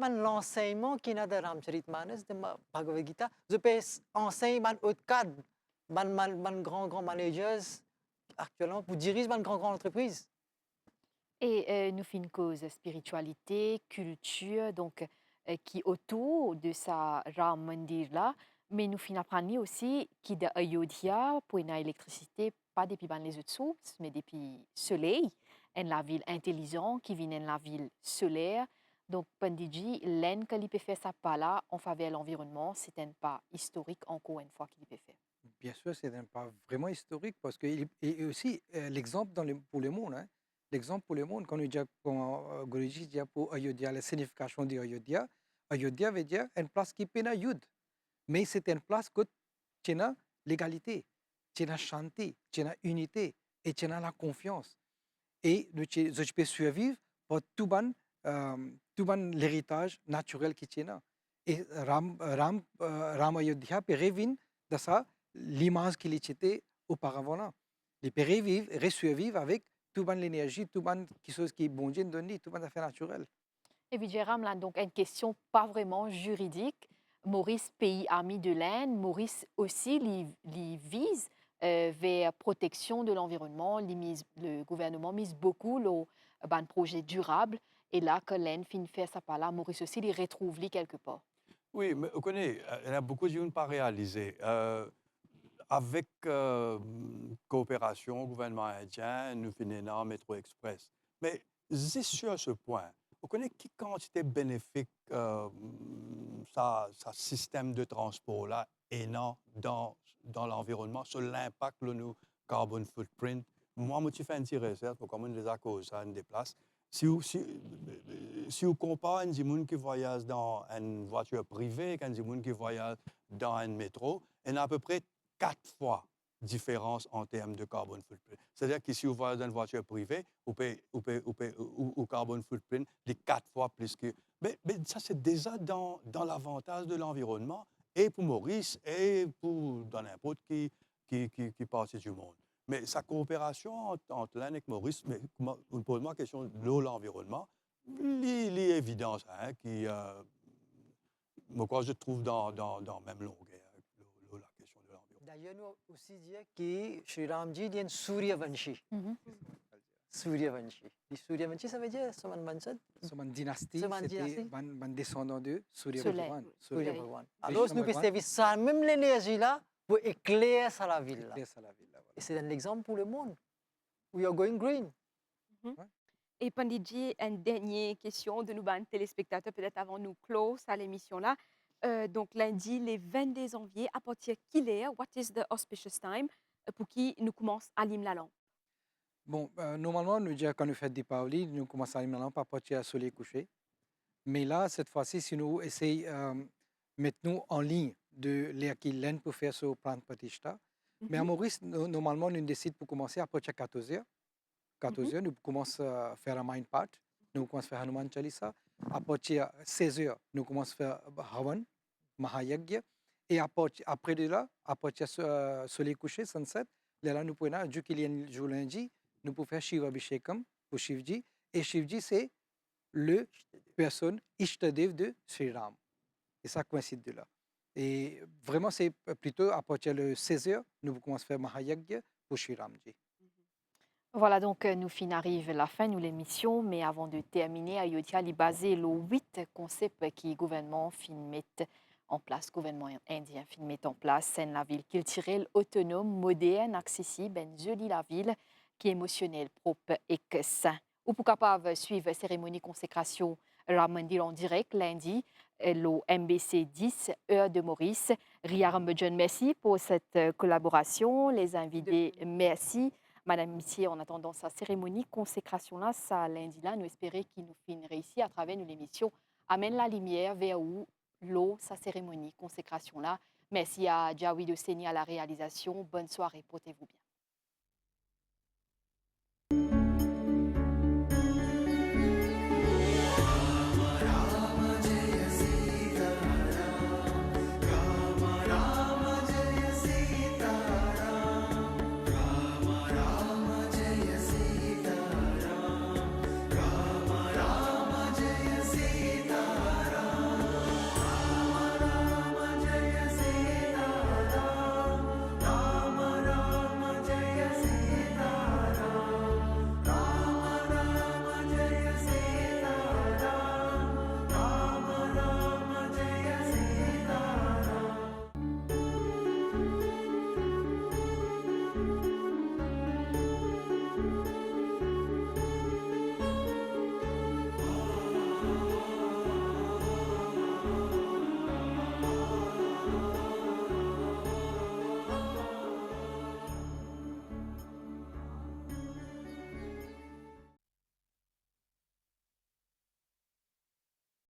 l'enseignement qui est dans Ramcharitmanas, de Bhagavad Gita. Je peux enseigner un autre cadre, un grand managers actuellement pour diriger une grande entreprise. Et nous faisons une cause spiritualité, culture, donc qui autour de sa Ram Mandir là, mais nous faisons apprendre aussi qui de Ayodhya pour une électricité pas depuis les autres sources, mais depuis soleil, en la ville intelligente qui vient en la ville solaire. Donc, Panditji, l'aine qu'il peut faire ça pas là en faveur de l'environnement, c'est un pas historique encore une fois qu'il peut faire. Bien sûr, c'est un pas vraiment historique parce que et aussi l'exemple pour le monde. Hein. L'exemple pour le monde, quand Guruji dit pour Ayodhya, la signification d'Ayodhya, Ayodhya veut dire une place qui peut yud. Mais c'est une place que tu as l'égalité, tu as chanté, tu as unité et tu as la confiance. Et je peux survivre pour tout l'héritage naturel qui tu as. Et Ram Ayodhya peut revivre de ça l'image qu'il était auparavant là. Il peut revivre avec tout l'énergie, tout quelque chose qui est bon Dieu donné, tout affaire naturelle. Et Vijayram, là, donc une question pas vraiment juridique. Maurice, pays ami de l'Inde, Maurice aussi les vise vers protection de l'environnement. Le gouvernement mise beaucoup sur un projet durable. Et là, que l'Inde finit faire sa part là, Maurice aussi, il retrouve lui quelque part. Oui, mais vous connaissez, il y a beaucoup de gens pas réalisé. Avec coopération gouvernement indien, nous finissons en métro express. Mais c'est sur ce point. Vous connaissez quelle quantité bénéfique ça système de transport là énorme dans l'environnement sur l'impact le carbon footprint. Moi, je fais une petite recherche pour comment les causes ça me déplace. Si vous comparez un gens qui voyage dans une voiture privée et un gens qui voyage dans un métro, il y a à peu près 4 fois différence en termes de carbon footprint. C'est-à-dire que si vous voyagez dans une voiture privée, ou carbon footprint de 4 fois plus que... Mais ça, c'est déjà dans l'avantage de l'environnement, et pour Maurice, et pour dans n'importe qui partie du monde. Mais sa coopération entre l'Inde et Maurice, mais on pose moi la question de l'environnement, l'évidence qui, moi, je trouve dans même longueur. D'ailleurs, nous aussi dire que Sri Ramji est un Suryavanshi. Suryavanshi. Le Suryavanshi, ça veut dire Saman Bansad? Saman dynastie, c'était un descendant de Surya Bhagwan. Surya Bhagwan. Alors, nous pouvons servir ça, même l'énergie là, pour éclairer la ville. Et c'est un exemple pour le monde. We are going green. Et Panditji, une dernière question de nos téléspectateurs, peut-être avant nous close à l'émission là. Donc lundi, les 22 janvier, à partir de quelle heure, what is the auspicious time, pour qui nous commence à allumer la lampe? Bon, normalement, nous disons quand nous faisons Deepavali, nous commençons à allumer la lampe à partir du soleil couché. Mais là, cette fois-ci, si nous essayons de mettre nous en ligne de l'air qui l'Inde pour faire ce Pran Pratishta. Mais à Maurice, normalement, nous décidons pour commencer à partir de 14 h. 14 h, nous commençons à faire un mind part, nous commençons à faire Hanuman Chalisa. À partir de 16 h, nous commençons à faire Havan, Mahayagya. Et après de là, à partir de soleil couché, sunset, là, nous pouvons, du qu'il y a un jour lundi, nous pouvons faire Shiva Abhishekam pour Shivji. Et Shivji, c'est le personne Ishtadev de Sri Ram. Et ça coïncide de là. Et vraiment, c'est plutôt à partir de 16 h, nous commençons à faire Mahayagya pour Sri Ramji. Voilà, donc nous fin arrive la fin de l'émission, mais avant de terminer, Ayodhya est basé le 8 concepts qui le gouvernement fin met en place, le gouvernement indien fin met en place, c'est la ville culturelle autonome, moderne, accessible, une jolie la ville, qui est émotionnelle, propre et sain. Ou pour capable suivre la cérémonie de consécration Ram Mandir en direct lundi, le MBC 10, heure de Maurice. Ria Rambejan, merci pour cette collaboration. Les invités, merci. Madame Missier, en attendant sa cérémonie consécration-là, ça lundi-là, nous espérons qu'il nous finit réussir à travers l'émission. Amène la lumière vers où l'eau, sa cérémonie consécration-là. Merci à Jawid Hosseini à la réalisation. Bonne soirée, portez-vous bien.